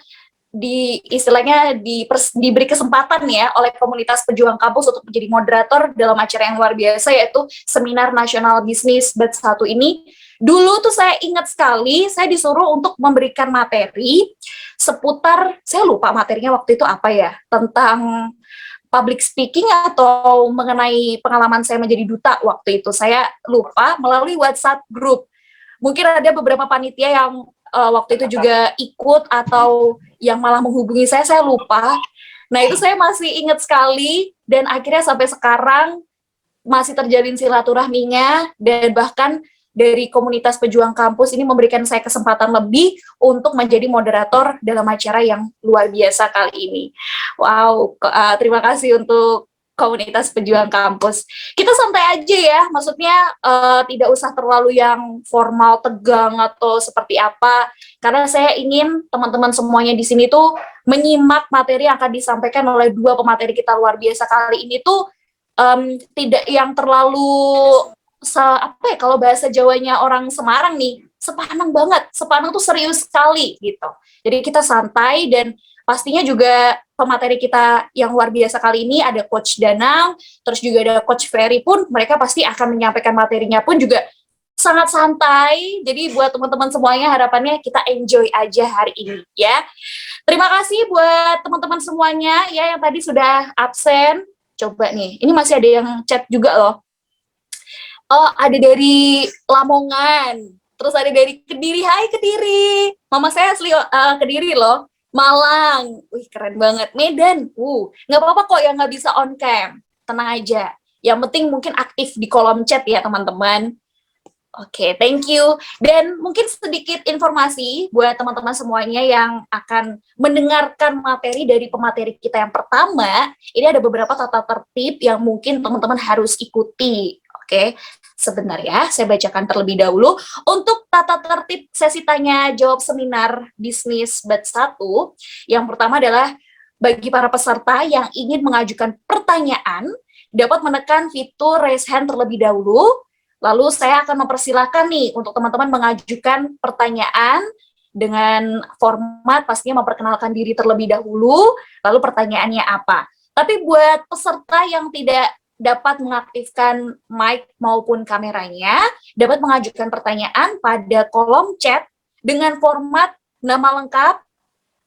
diberi kesempatan ya oleh komunitas pejuang kampus untuk menjadi moderator dalam acara yang luar biasa, yaitu Seminar Nasional Bisnis Batch 1 ini. Dulu tuh saya ingat sekali, saya disuruh untuk memberikan materi seputar, saya lupa materinya waktu itu apa ya, tentang public speaking atau mengenai pengalaman saya menjadi duta waktu itu. Saya lupa, melalui WhatsApp group. Mungkin ada beberapa panitia yang waktu itu juga ikut atau yang malah menghubungi saya lupa. Nah, itu saya masih ingat sekali, dan akhirnya sampai sekarang masih terjalin silaturahminya, dan bahkan dari komunitas pejuang kampus ini memberikan saya kesempatan lebih untuk menjadi moderator dalam acara yang luar biasa kali ini. Wow, terima kasih untuk komunitas pejuang kampus. Kita santai aja ya, maksudnya tidak usah terlalu yang formal, tegang, atau seperti apa, karena saya ingin teman-teman semuanya di sini tuh menyimak materi yang akan disampaikan oleh dua pemateri kita luar biasa kali ini tuh tidak yang terlalu apa ya, kalau bahasa Jawanya orang Semarang nih, sepanang banget, sepanang tuh serius sekali gitu. Jadi kita santai, dan pastinya juga pemateri kita yang luar biasa kali ini ada Coach Danang, terus juga ada Coach Ferry pun, mereka pasti akan menyampaikan materinya pun juga sangat santai. Jadi buat teman-teman semuanya, harapannya kita enjoy aja hari ini ya. Terima kasih buat teman-teman semuanya ya yang tadi sudah absen. Coba nih, ini masih ada yang chat juga loh. Oh, ada dari Lamongan, terus ada dari Kediri. Hai Kediri, mama saya asli Kediri loh. Malang, wih keren banget. Medan, nggak apa-apa kok yang nggak bisa on cam, tenang aja. Yang penting mungkin aktif di kolom chat ya teman-teman. Oke, thank you. Dan mungkin sedikit informasi buat teman-teman semuanya yang akan mendengarkan materi dari pemateri kita yang pertama. Ini ada beberapa tata tertib yang mungkin teman-teman harus ikuti. Oke, sebentar ya, saya bacakan terlebih dahulu. Untuk tata tertib sesi tanya jawab seminar bisnis batch 1, yang pertama adalah bagi para peserta yang ingin mengajukan pertanyaan, dapat menekan fitur raise hand terlebih dahulu. Lalu saya akan mempersilahkan nih untuk teman-teman mengajukan pertanyaan dengan format pastinya memperkenalkan diri terlebih dahulu, lalu pertanyaannya apa. Tapi buat peserta yang tidak dapat mengaktifkan mic maupun kameranya, dapat mengajukan pertanyaan pada kolom chat dengan format nama lengkap,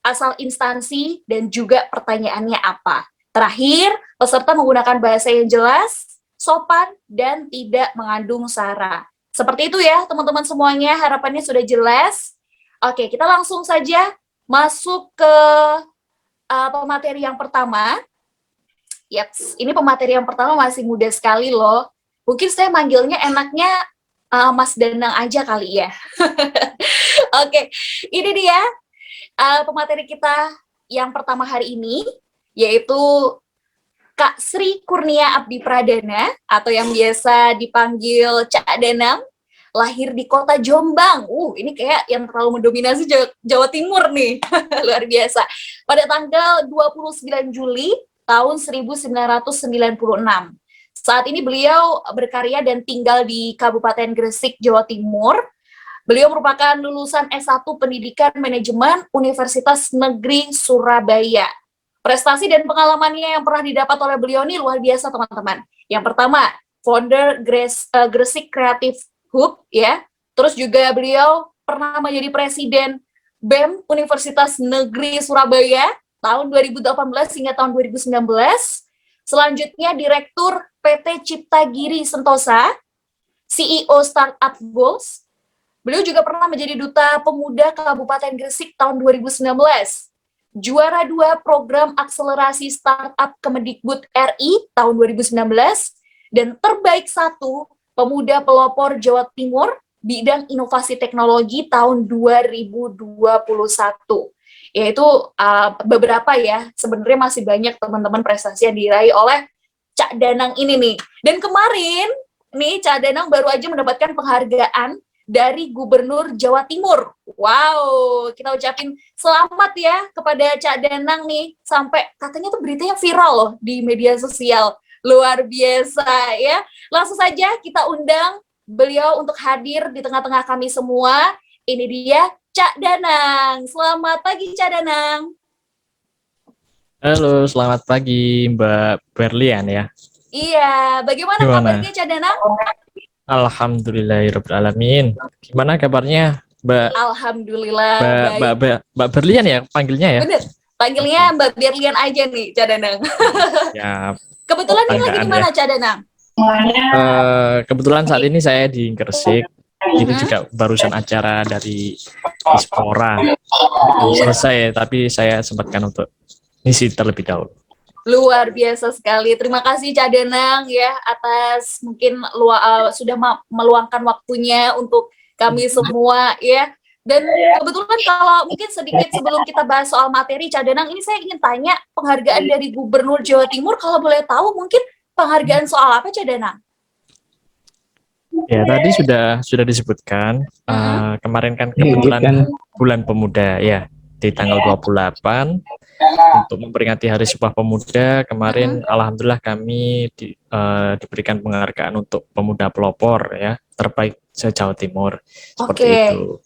asal instansi, dan juga pertanyaannya apa. Terakhir, peserta menggunakan bahasa yang jelas, sopan, dan tidak mengandung sara. Seperti itu ya teman-teman semuanya, harapannya sudah jelas. Oke, kita langsung saja masuk ke pemateri yang pertama. Yaps, ini pemateri yang pertama masih muda sekali loh. Mungkin saya manggilnya enaknya Mas Danang aja kali ya. Oke, ini dia pemateri kita yang pertama hari ini, yaitu Kak Sri Kurnia Abdi Pradana, atau yang biasa dipanggil Cak Danang, lahir di kota Jombang. Ini kayak yang terlalu mendominasi Jawa Timur nih. Luar biasa. Pada tanggal 29 Juli tahun 1996. Saat ini beliau berkarya dan tinggal di Kabupaten Gresik, Jawa Timur. Beliau merupakan lulusan S1 Pendidikan Manajemen Universitas Negeri Surabaya. Prestasi dan pengalamannya yang pernah didapat oleh beliau ini luar biasa teman-teman. Yang pertama, founder Gresik Creative Hub ya. Terus juga beliau pernah menjadi presiden BEM Universitas Negeri Surabaya tahun 2018 hingga tahun 2019. Selanjutnya Direktur PT Cipta Giri Sentosa, CEO Startup Goals. Beliau juga pernah menjadi Duta Pemuda Kabupaten Gresik tahun 2019. Juara 2 Program Akselerasi Startup Kemendikbud RI tahun 2019. Dan terbaik 1 Pemuda Pelopor Jawa Timur bidang inovasi teknologi tahun 2021. Yaitu beberapa ya, sebenarnya masih banyak teman-teman prestasi yang diraih oleh Cak Danang ini nih. Dan kemarin nih Cak Danang baru aja mendapatkan penghargaan dari Gubernur Jawa Timur. Wow, kita ucapin selamat ya kepada Cak Danang nih, sampai katanya tuh beritanya viral loh di media sosial. Luar biasa ya. Langsung saja kita undang beliau untuk hadir di tengah-tengah kami semua. Ini dia Cak Danang. Selamat pagi Cak Danang. Halo, selamat pagi Mbak Berlian ya. Iya, bagaimana kabarnya Cak Danang? Alhamdulillahirrahmanirrahim. Gimana kabarnya Mbak? Alhamdulillah. Mbak Berlian ya panggilnya ya? Bener, panggilnya Mbak Berlian aja nih Cak Danang. Ya. Kebetulan ini lagi di mana Cak Danang? Kebetulan saat ini saya di Gresik. Ini juga barusan acara dari Dispora. Belum selesai, tapi saya sempatkan untuk ngisi terlebih dahulu. Luar biasa sekali. Terima kasih Cak Danang ya atas mungkin sudah meluangkan waktunya untuk kami semua ya. Dan kebetulan kalau mungkin sedikit sebelum kita bahas soal materi Cak Danang, ini saya ingin tanya penghargaan dari Gubernur Jawa Timur, kalau boleh tahu mungkin penghargaan soal apa Cak Danang? Ya, tadi sudah disebutkan kemarin kan kebetulan bulan pemuda ya, di tanggal 28 untuk memperingati Hari Sumpah Pemuda kemarin. Alhamdulillah kami diberikan penghargaan untuk pemuda pelopor ya, terbaik se-Jawa Timur seperti itu.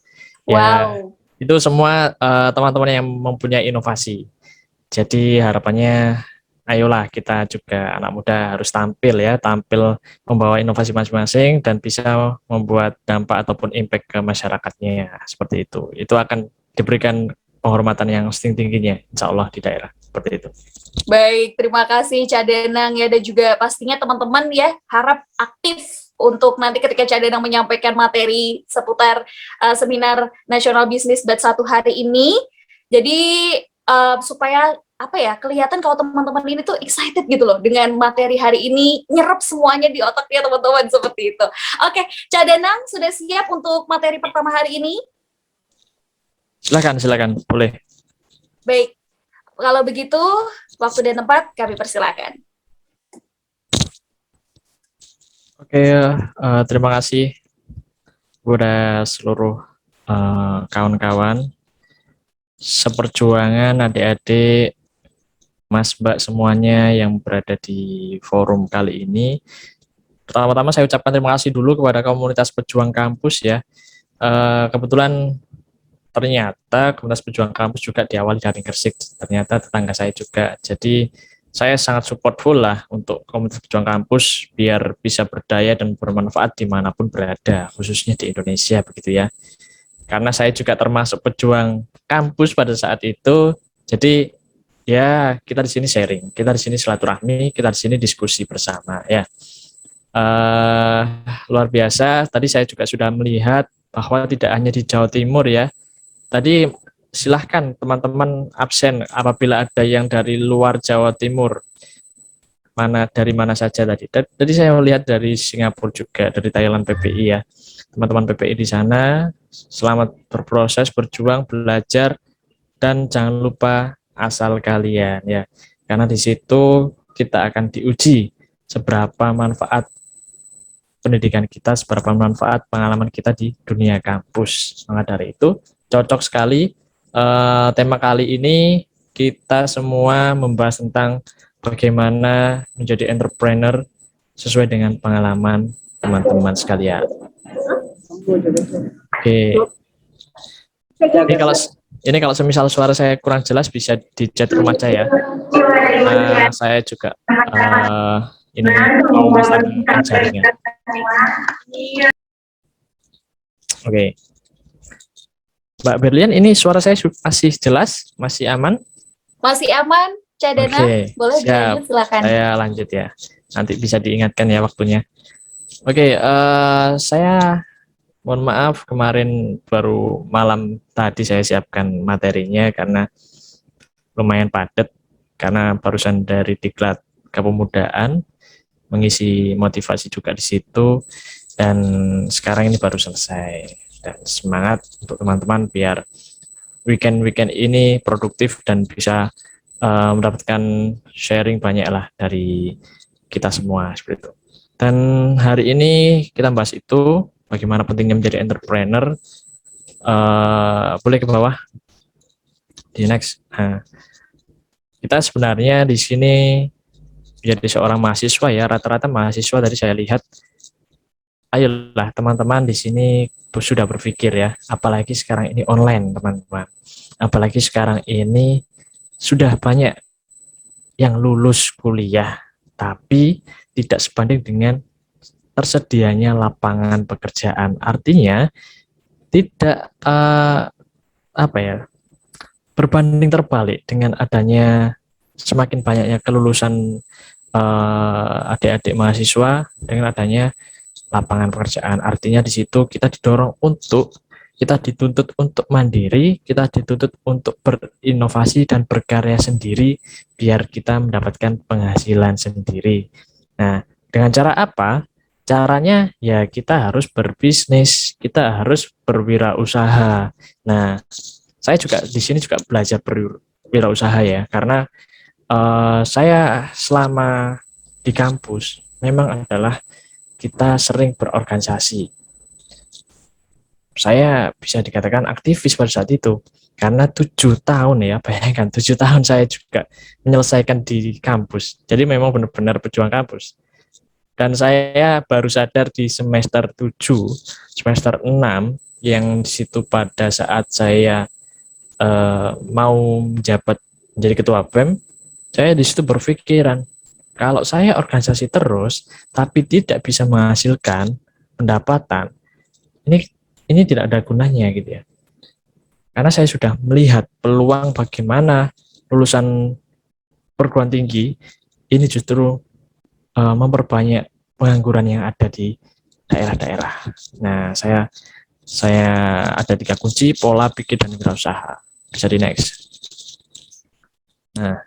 Ya, itu semua teman-teman yang mempunyai inovasi. Jadi harapannya ayolah kita juga anak muda harus tampil membawa inovasi masing-masing dan bisa membuat dampak ataupun impact ke masyarakatnya seperti itu. Itu akan diberikan penghormatan yang setinggi-tingginya insya Allah di daerah seperti itu. Baik, terima kasih Cak Danang ya, dan juga pastinya teman-teman ya harap aktif untuk nanti ketika Cak Danang menyampaikan materi seputar seminar nasional bisnis batch 1 hari ini. Jadi supaya kelihatan kalau teman-teman ini tuh excited gitu loh dengan materi hari ini, nyerap semuanya di otaknya teman-teman seperti itu. Oke, Cak Danang sudah siap untuk materi pertama hari ini? Silakan, boleh. Baik, kalau begitu waktu dan tempat kami persilakan. Oke, terima kasih kepada seluruh kawan-kawan seperjuangan, adik-adik, Mas Mbak semuanya yang berada di forum kali ini. Pertama-tama saya ucapkan terima kasih dulu kepada komunitas pejuang kampus ya. Kebetulan ternyata komunitas pejuang kampus juga diawali dari Gresik, ternyata tetangga saya juga. Jadi saya sangat supportful lah untuk komunitas pejuang kampus biar bisa berdaya dan bermanfaat dimanapun berada, khususnya di Indonesia begitu ya. Karena saya juga termasuk pejuang kampus pada saat itu, jadi ya kita di sini sharing, kita di sini silaturahmi, kita di sini diskusi bersama ya. Luar biasa. Tadi saya juga sudah melihat bahwa tidak hanya di Jawa Timur ya. Tadi silahkan teman-teman absen apabila ada yang dari luar Jawa Timur, dari mana saja tadi. Tadi saya melihat dari Singapura juga, dari Thailand PPI ya. Teman-teman PPI di sana, selamat berproses, berjuang, belajar, dan jangan lupa asal kalian ya. Karena di situ kita akan diuji seberapa manfaat pendidikan kita, seberapa manfaat pengalaman kita di dunia kampus. Maka dari itu cocok sekali tema kali ini kita semua membahas tentang bagaimana menjadi entrepreneur sesuai dengan pengalaman teman-teman sekalian. Oke. Ini kalau semisal suara saya kurang jelas bisa di chat rumah saya. Saya juga ini mau pasang jaringan. Oke. Mbak Berlian, ini suara saya masih jelas? Masih aman? Masih aman, Cak Danang. Boleh dilanjut, silakan. Saya lanjut ya. Nanti bisa diingatkan ya waktunya. Oke, saya mohon maaf kemarin baru malam tadi saya siapkan materinya karena lumayan padat, karena barusan dari Diklat Kepemudaan mengisi motivasi juga di situ, dan sekarang ini baru selesai. Dan semangat untuk teman-teman biar weekend ini produktif dan bisa mendapatkan sharing banyak lah dari kita semua seperti itu. Dan hari ini kita bahas itu bagaimana pentingnya menjadi entrepreneur. Boleh ke bawah di next. Kita sebenarnya di sini menjadi seorang mahasiswa ya, rata-rata mahasiswa tadi saya lihat. Ayolah teman-teman di sini sudah berpikir ya, apalagi sekarang ini online teman-teman, apalagi sekarang ini sudah banyak yang lulus kuliah tapi tidak sebanding dengan tersedianya lapangan pekerjaan. Artinya tidak berbanding terbalik dengan adanya semakin banyaknya kelulusan adik-adik mahasiswa dengan adanya lapangan pekerjaan. Artinya di situ kita didorong untuk kita dituntut untuk mandiri, kita dituntut untuk berinovasi dan berkarya sendiri biar kita mendapatkan penghasilan sendiri. Nah, dengan cara apa? Caranya ya kita harus berbisnis, kita harus berwirausaha. Nah, saya juga di sini juga belajar berwirausaha ya, karena saya selama di kampus memang adalah kita sering berorganisasi. Saya bisa dikatakan aktivis pada saat itu karena 7 tahun ya, bayangkan 7 tahun saya juga menyelesaikan di kampus. Jadi memang benar-benar pejuang kampus. Dan saya baru sadar di semester 7, semester 6 yang di situ pada saat saya mau menjabat menjadi ketua BEM, saya di situ berpikiran kalau saya organisasi terus tapi tidak bisa menghasilkan pendapatan, ini tidak ada gunanya gitu ya. Karena saya sudah melihat peluang bagaimana lulusan perguruan tinggi ini justru memperbanyak pengangguran yang ada di daerah-daerah. Nah, saya ada 3 kunci: pola pikir dan wirausaha. Bisa di next. Nah,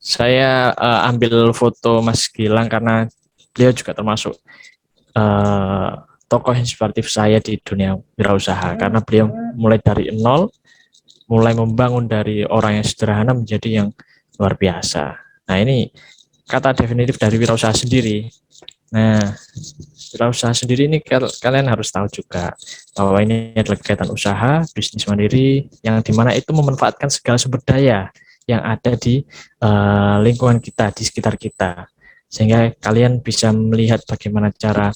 saya ambil foto Mas Gilang karena beliau juga termasuk tokoh inspiratif saya di dunia wirausaha, karena beliau mulai dari nol, mulai membangun dari orang yang sederhana menjadi yang luar biasa. Nah, ini kata definitif dari wirausaha sendiri. Nah, wirausaha sendiri ini kalian harus tahu juga bahwa ini adalah kegiatan usaha bisnis mandiri yang dimana itu memanfaatkan segala sumber daya yang ada di lingkungan kita, di sekitar kita, sehingga kalian bisa melihat bagaimana cara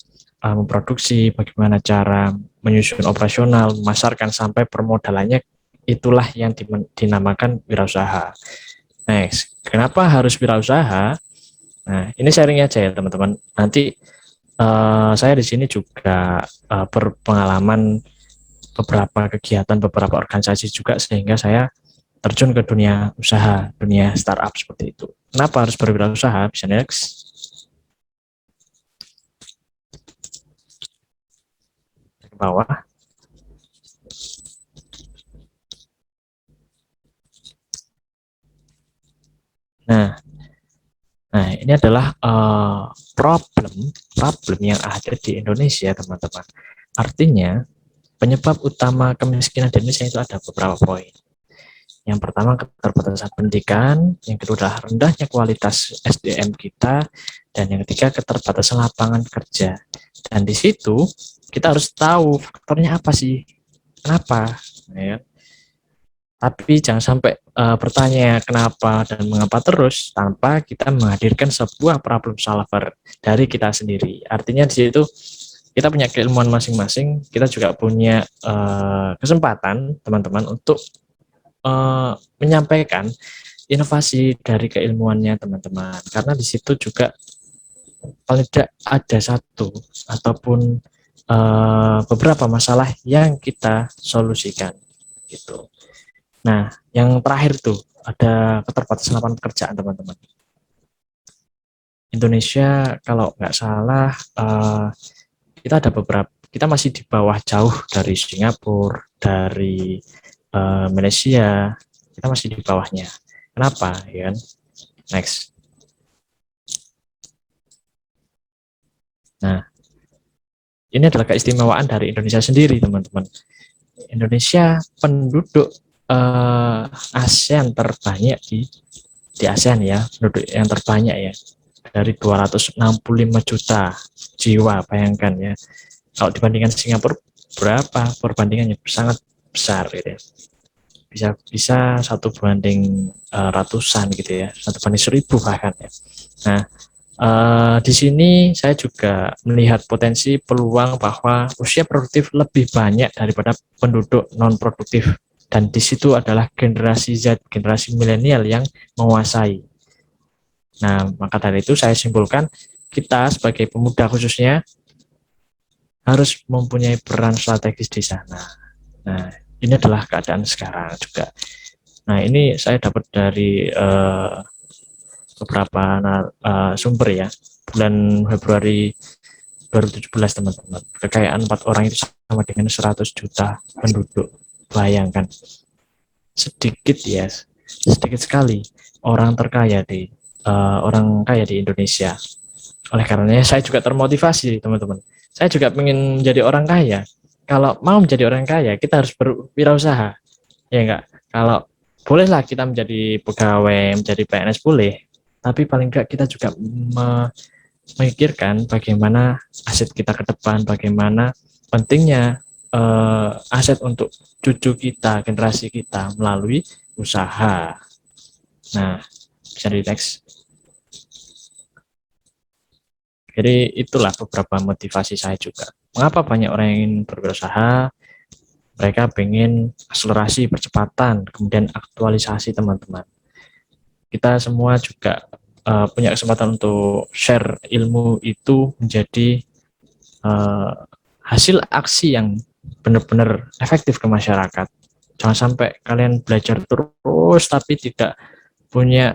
memproduksi, bagaimana cara menyusun operasional, memasarkan sampai permodalannya. Itulah yang dinamakan wirausaha. Next, kenapa harus wirausaha? Nah, ini sharing aja ya teman-teman. Nanti saya di sini juga berpengalaman beberapa kegiatan, beberapa organisasi juga, sehingga saya terjun ke dunia usaha, dunia startup seperti itu. Kenapa harus berwirausaha? Bisa next. Ke bawah. Nah, ini adalah problem yang ada di Indonesia, teman-teman. Artinya, penyebab utama kemiskinan di Indonesia itu ada beberapa poin. Yang pertama, keterbatasan pendidikan. Yang kedua adalah rendahnya kualitas SDM kita. Dan yang ketiga, keterbatasan lapangan kerja. Dan di situ, kita harus tahu faktornya apa sih? Kenapa? Ya. Tapi jangan sampai bertanya kenapa dan mengapa terus tanpa kita menghadirkan sebuah problem solver dari kita sendiri. Artinya di situ kita punya keilmuan masing-masing, kita juga punya kesempatan teman-teman untuk menyampaikan inovasi dari keilmuannya teman-teman. Karena di situ juga paling tidak ada satu ataupun beberapa masalah yang kita solusikan gitu. Nah, yang terakhir tuh ada keterbatasan lapangan pekerjaan teman-teman. Indonesia kalau nggak salah kita ada beberapa, kita masih di bawah jauh dari Singapura, dari Malaysia, kita masih di bawahnya. Kenapa? Ya kan? Next. Nah, ini adalah keistimewaan dari Indonesia sendiri teman-teman. Indonesia penduduk ASEAN terbanyak di ASEAN ya, penduduk yang terbanyak ya, dari 265 juta jiwa, bayangkan ya. Kalau dibandingkan Singapura berapa, perbandingannya sangat besar gitu ya. Bisa 1 banding ratusan gitu ya, 1 banding 1000 bahkan ya. Nah, di sini saya juga melihat potensi peluang bahwa usia produktif lebih banyak daripada penduduk non produktif. Dan di situ adalah generasi Z, generasi milenial yang menguasai. Nah, maka dari itu saya simpulkan kita sebagai pemuda khususnya harus mempunyai peran strategis di sana. Nah, ini adalah keadaan sekarang juga. Nah, ini saya dapat dari beberapa sumber ya. Bulan Februari 2017 teman-teman. Kekayaan 4 orang itu sama dengan 100 juta penduduk. Bayangkan. Sedikit ya, sedikit sekali orang terkaya di orang kaya di Indonesia. Oleh karenanya saya juga termotivasi teman-teman. Saya juga ingin menjadi orang kaya. Kalau mau menjadi orang kaya, kita harus berwirausaha. Ya enggak? Kalau bolehlah kita menjadi pegawai, menjadi PNS boleh, tapi paling enggak kita juga memikirkan bagaimana aset kita ke depan, bagaimana pentingnya aset untuk cucu kita, generasi kita melalui usaha. Nah, bisa di next. Jadi itulah beberapa motivasi saya juga. Mengapa banyak orang yang ingin berwirausaha? Mereka ingin akselerasi percepatan, kemudian aktualisasi teman-teman. Kita semua juga punya kesempatan untuk share ilmu itu menjadi hasil aksi yang benar-benar efektif ke masyarakat. Jangan sampai kalian belajar terus tapi tidak punya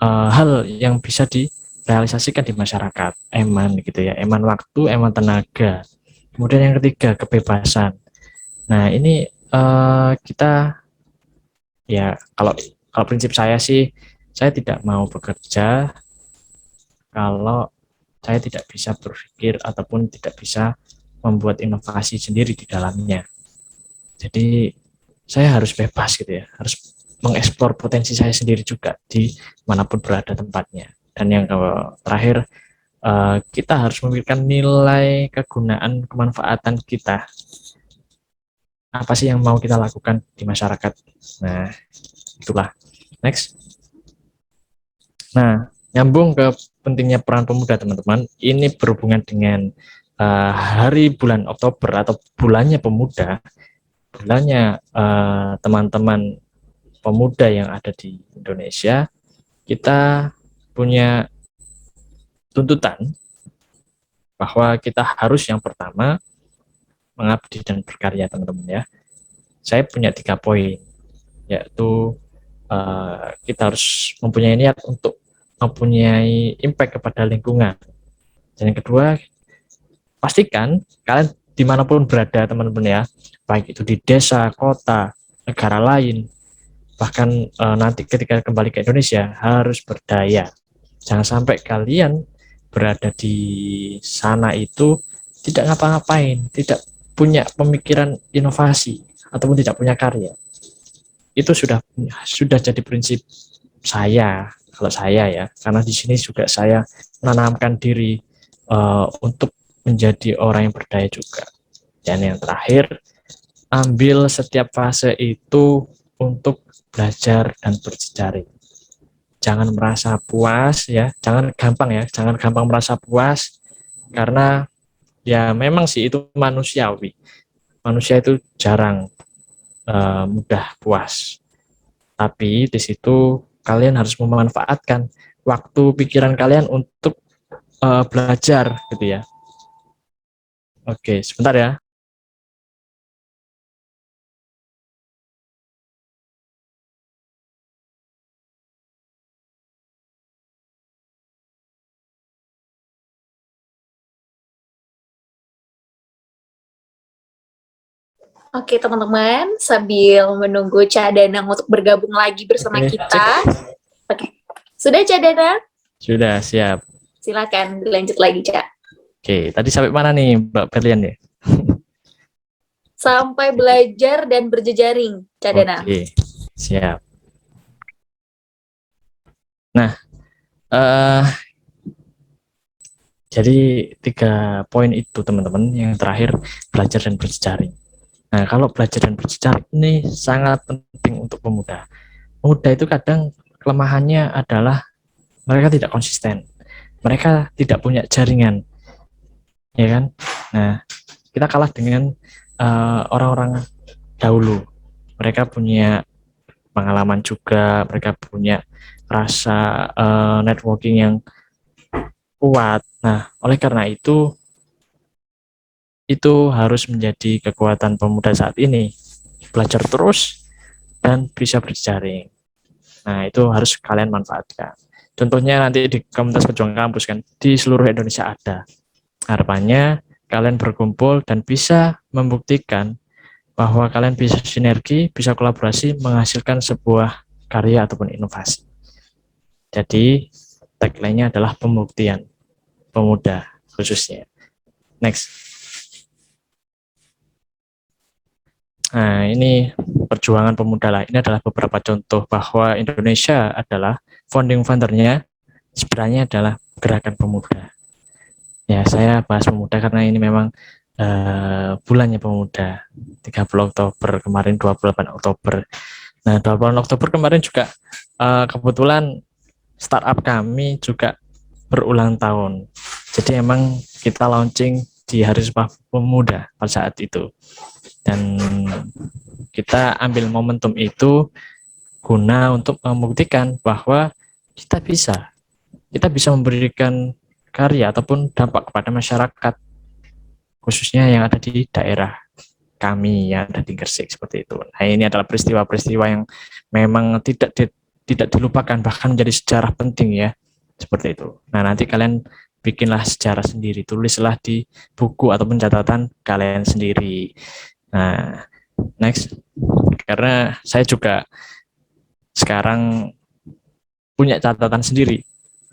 hal yang bisa direalisasikan di masyarakat. Eman gitu ya, eman waktu, eman tenaga. Kemudian yang ketiga, kebebasan. Nah, ini kita ya kalau prinsip saya sih, saya tidak mau bekerja kalau saya tidak bisa berpikir ataupun tidak bisa membuat inovasi sendiri di dalamnya. Jadi saya harus bebas gitu ya, harus mengeksplor potensi saya sendiri juga di manapun berada tempatnya. Dan yang terakhir, kita harus memikirkan nilai kegunaan kemanfaatan kita. Apa sih yang mau kita lakukan di masyarakat? Nah, itulah. Next. Nah, nyambung ke pentingnya peran pemuda teman-teman. Ini berhubungan dengan hari bulan Oktober atau bulannya pemuda. Bulannya teman-teman pemuda yang ada di Indonesia, kita punya tuntutan bahwa kita harus yang pertama mengabdi dan berkarya teman-teman ya. Saya punya 3 poin, yaitu kita harus mempunyai niat untuk mempunyai impact kepada lingkungan. Dan yang kedua, pastikan kalian dimanapun berada teman-teman ya, baik itu di desa, kota, negara lain, bahkan nanti ketika kembali ke Indonesia harus berdaya. Jangan sampai kalian berada di sana itu tidak ngapa-ngapain, tidak punya pemikiran inovasi ataupun tidak punya karya. Itu sudah jadi prinsip saya, kalau saya ya, karena di sini juga saya menanamkan diri untuk menjadi orang yang berdaya juga. Dan yang terakhir, ambil setiap fase itu untuk belajar dan berjejaring. Jangan merasa puas ya, jangan gampang merasa puas, karena ya memang sih itu manusiawi. Manusia itu jarang mudah puas. Tapi di situ kalian harus memanfaatkan waktu pikiran kalian untuk belajar gitu ya. Oke, sebentar ya. Oke teman-teman, sambil menunggu Cak Danang untuk bergabung lagi bersama kita. Oke, sudah Cak Danang? Sudah, siap. Silakan dilanjut lagi Cak. Oke, tadi sampai mana nih Mbak Berlian ya? Sampai belajar dan berjejaring, Cak Danang. Oke, siap. Nah, jadi 3 poin itu teman-teman. Yang terakhir, belajar dan berjejaring. Nah, kalau belajar dan berjejaring ini sangat penting untuk pemuda. Pemuda itu kadang kelemahannya adalah mereka tidak konsisten. Mereka tidak punya jaringan. Ya kan? Nah, kita kalah dengan orang-orang dahulu. Mereka punya pengalaman juga, mereka punya rasa networking yang kuat. Nah, oleh karena itu harus menjadi kekuatan pemuda saat ini. Belajar terus dan bisa berjejaring. Nah, itu harus kalian manfaatkan. Contohnya nanti di komunitas pejuang kampus kan, di seluruh Indonesia ada. Harapannya kalian berkumpul dan bisa membuktikan bahwa kalian bisa sinergi, bisa kolaborasi, menghasilkan sebuah karya ataupun inovasi. Jadi, tagline-nya adalah pembuktian pemuda khususnya. Next. Nah, ini perjuangan pemuda lah. Ini adalah beberapa contoh bahwa Indonesia adalah founding father-nya sebenarnya adalah gerakan pemuda. Ya, saya bahas pemuda karena ini memang bulannya pemuda. 30 Oktober, kemarin 28 Oktober. Nah, 28 Oktober kemarin juga kebetulan startup kami juga berulang tahun. Jadi emang kita launching di Hari Sumpah Pemuda pada saat itu. Dan kita ambil momentum itu guna untuk membuktikan bahwa kita bisa memberikan karya ataupun dampak kepada masyarakat, khususnya yang ada di daerah kami yang ada di Gresik seperti itu. Nah, ini adalah peristiwa-peristiwa yang memang tidak dilupakan, bahkan menjadi sejarah penting ya, seperti itu. Nah, nanti kalian bikinlah sejarah sendiri, tulislah di buku ataupun catatan kalian sendiri. Nah, next, karena saya juga sekarang punya catatan sendiri,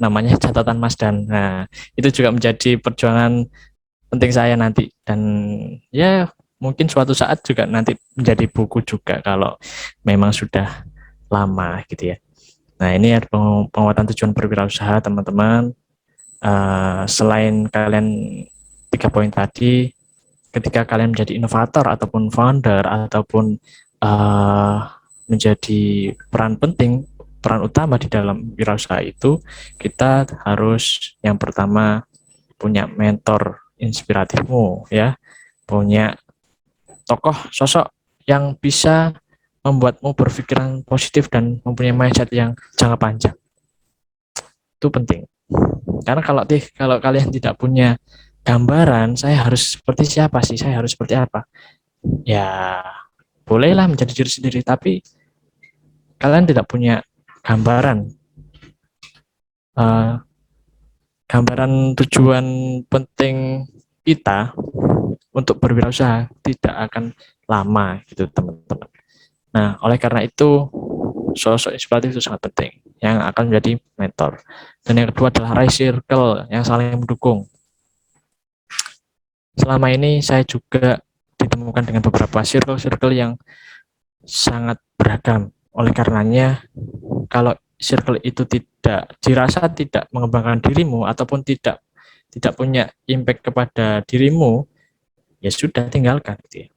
namanya catatan Mas Dan. Nah, itu juga menjadi perjuangan penting saya nanti, dan ya mungkin suatu saat juga nanti menjadi buku juga kalau memang sudah lama gitu ya. Nah, ini ada penguatan tujuan berwirausaha teman-teman. Selain kalian 3 poin tadi, ketika kalian menjadi inovator ataupun founder ataupun menjadi peran utama di dalam wirausaha itu, kita harus yang pertama punya mentor inspiratifmu ya, punya tokoh sosok yang bisa membuatmu berpikiran positif dan mempunyai mindset yang jangka panjang. Itu penting. Karena kalau kalian tidak punya gambaran, saya harus seperti siapa sih, saya harus seperti apa, ya bolehlah menjadi diri sendiri, tapi kalian tidak punya gambaran tujuan penting kita untuk berwirausaha, tidak akan lama gitu teman-teman. Nah, oleh karena itu sosok inspiratif itu sangat penting yang akan menjadi mentor. Dan yang kedua adalah raise circle yang saling mendukung. Selama ini saya juga ditemukan dengan beberapa circle yang sangat beragam. Oleh karenanya, kalau circle itu dirasa tidak mengembangkan dirimu ataupun tidak punya impact kepada dirimu, ya sudah, tinggalkan gitu ya.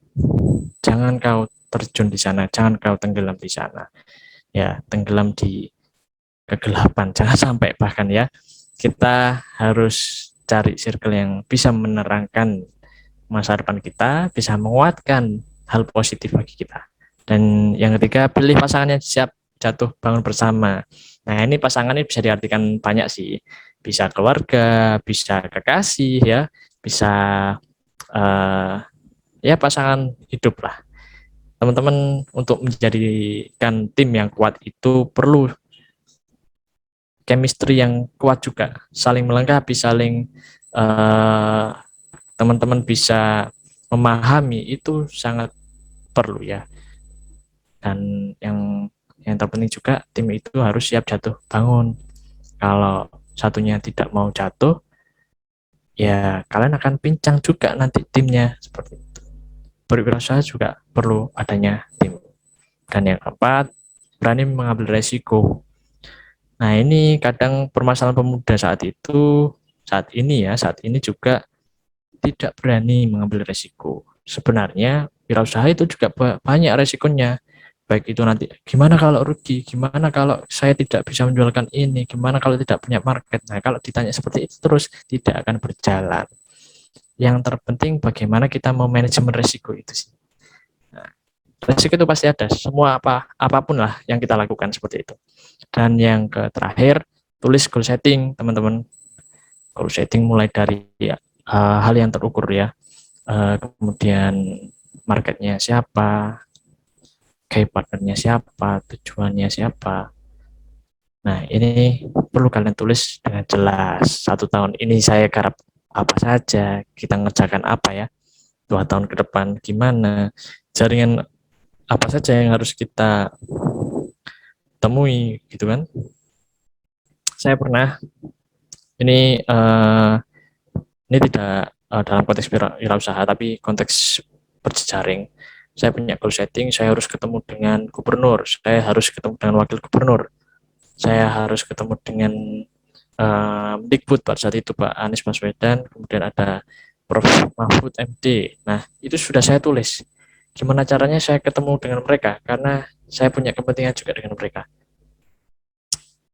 Jangan kau terjun di sana, jangan kau tenggelam di sana. Ya, tenggelam di kegelapan, jangan sampai. Bahkan ya, kita harus cari circle yang bisa menerangkan masa depan kita, bisa menguatkan hal positif bagi kita. Dan yang ketiga, pilih pasangan yang siap jatuh bangun bersama. Nah, ini pasangan ini bisa diartikan banyak sih. Bisa keluarga, bisa kekasih ya, bisa ya pasangan hidup lah. Teman-teman, untuk menjadikan tim yang kuat itu perlu chemistry yang kuat juga, saling melengkapi, saling teman-teman bisa memahami, itu sangat perlu ya. Dan yang terpenting juga, tim itu harus siap jatuh bangun. Kalau satunya tidak mau jatuh, ya kalian akan pincang juga nanti timnya, seperti itu. Berwirausaha juga perlu adanya tim. Dan yang keempat, berani mengambil resiko. Nah, ini kadang permasalahan pemuda saat ini juga tidak berani mengambil resiko. Sebenarnya wirausaha itu juga banyak resikonya. Baik itu nanti, gimana kalau rugi, gimana kalau saya tidak bisa menjualkan ini, gimana kalau tidak punya market. Nah, kalau ditanya seperti itu terus, tidak akan berjalan. Yang terpenting bagaimana kita memanajemen resiko itu sih. Nah, resiko itu pasti ada, semua apapun lah yang kita lakukan seperti itu. Dan yang terakhir, tulis goal setting teman-teman. Goal setting mulai dari hal yang terukur ya, kemudian marketnya siapa, key partnernya siapa, tujuannya siapa. Nah, ini perlu kalian tulis dengan jelas. 1 tahun ini saya garap apa saja, kita ngerjakan apa ya, 2 tahun ke depan gimana, jaringan apa saja yang harus kita temui gitu kan. Saya pernah ini tidak dalam konteks wirausaha tapi konteks berjejaring. Saya punya goal setting, saya harus ketemu dengan gubernur, saya harus ketemu dengan wakil gubernur, saya harus ketemu dengan Mendikbud pada saat itu Pak Anies Baswedan, kemudian ada Prof. Mahfud MD. Nah, itu sudah saya tulis. Gimana caranya saya ketemu dengan mereka, karena saya punya kepentingan juga dengan mereka.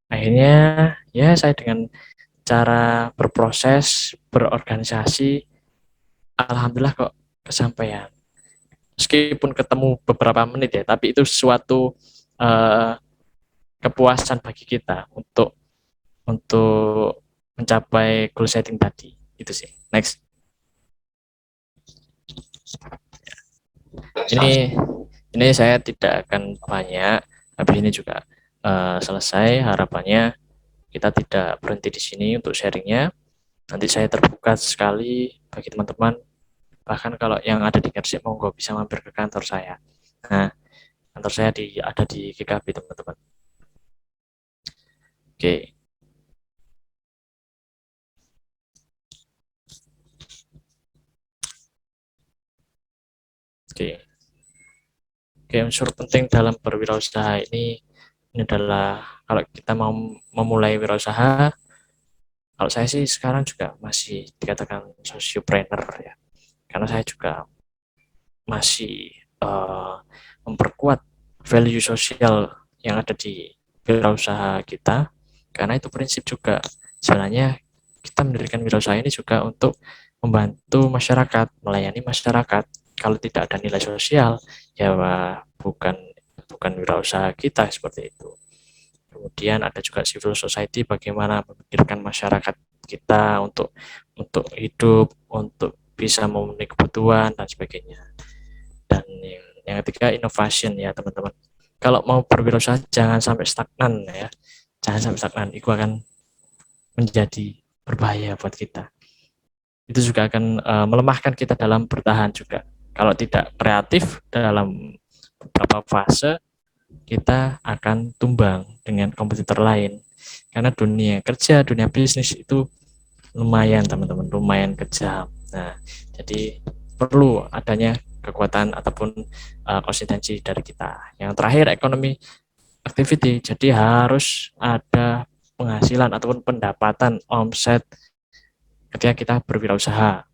Akhirnya, ya saya dengan cara berproses, berorganisasi, alhamdulillah kok kesampaian. Meskipun ketemu beberapa menit ya, tapi itu suatu kepuasan bagi kita untuk mencapai goal setting tadi. Itu sih. Next. Ini saya tidak akan banyak. Habis ini juga selesai. Harapannya kita tidak berhenti di sini untuk sharingnya. Nanti saya terbuka sekali bagi teman-teman. Bahkan kalau yang ada di Gersik, monggo bisa mampir ke kantor saya. Nah, kantor saya ada di GKB, teman-teman. Oke. Oke, unsur penting dalam berwirausaha ini adalah kalau kita mau memulai wirausaha, kalau saya sih sekarang juga masih dikatakan sociopreneur ya, karena saya juga masih memperkuat value sosial yang ada di wirausaha kita, karena itu prinsip juga sebenarnya kita mendirikan wirausaha ini juga untuk membantu masyarakat, melayani masyarakat. Kalau tidak ada nilai sosial, ya bukan wirausaha kita seperti itu. Kemudian ada juga civil society, bagaimana memikirkan masyarakat kita untuk hidup, untuk bisa memenuhi kebutuhan dan sebagainya. Dan yang ketiga innovation ya teman-teman. Kalau mau berwirausaha jangan sampai stagnan ya, jangan sampai stagnan. Itu akan menjadi berbahaya buat kita. Itu juga akan melemahkan kita dalam bertahan juga. Kalau tidak kreatif dalam beberapa fase, kita akan tumbang dengan kompetitor lain. Karena dunia kerja, dunia bisnis itu lumayan teman-teman, lumayan kejam. Nah, jadi perlu adanya kekuatan ataupun konsistensi dari kita. Yang terakhir, ekonomi activity. Jadi harus ada penghasilan ataupun pendapatan omset ketika kita berwirausaha.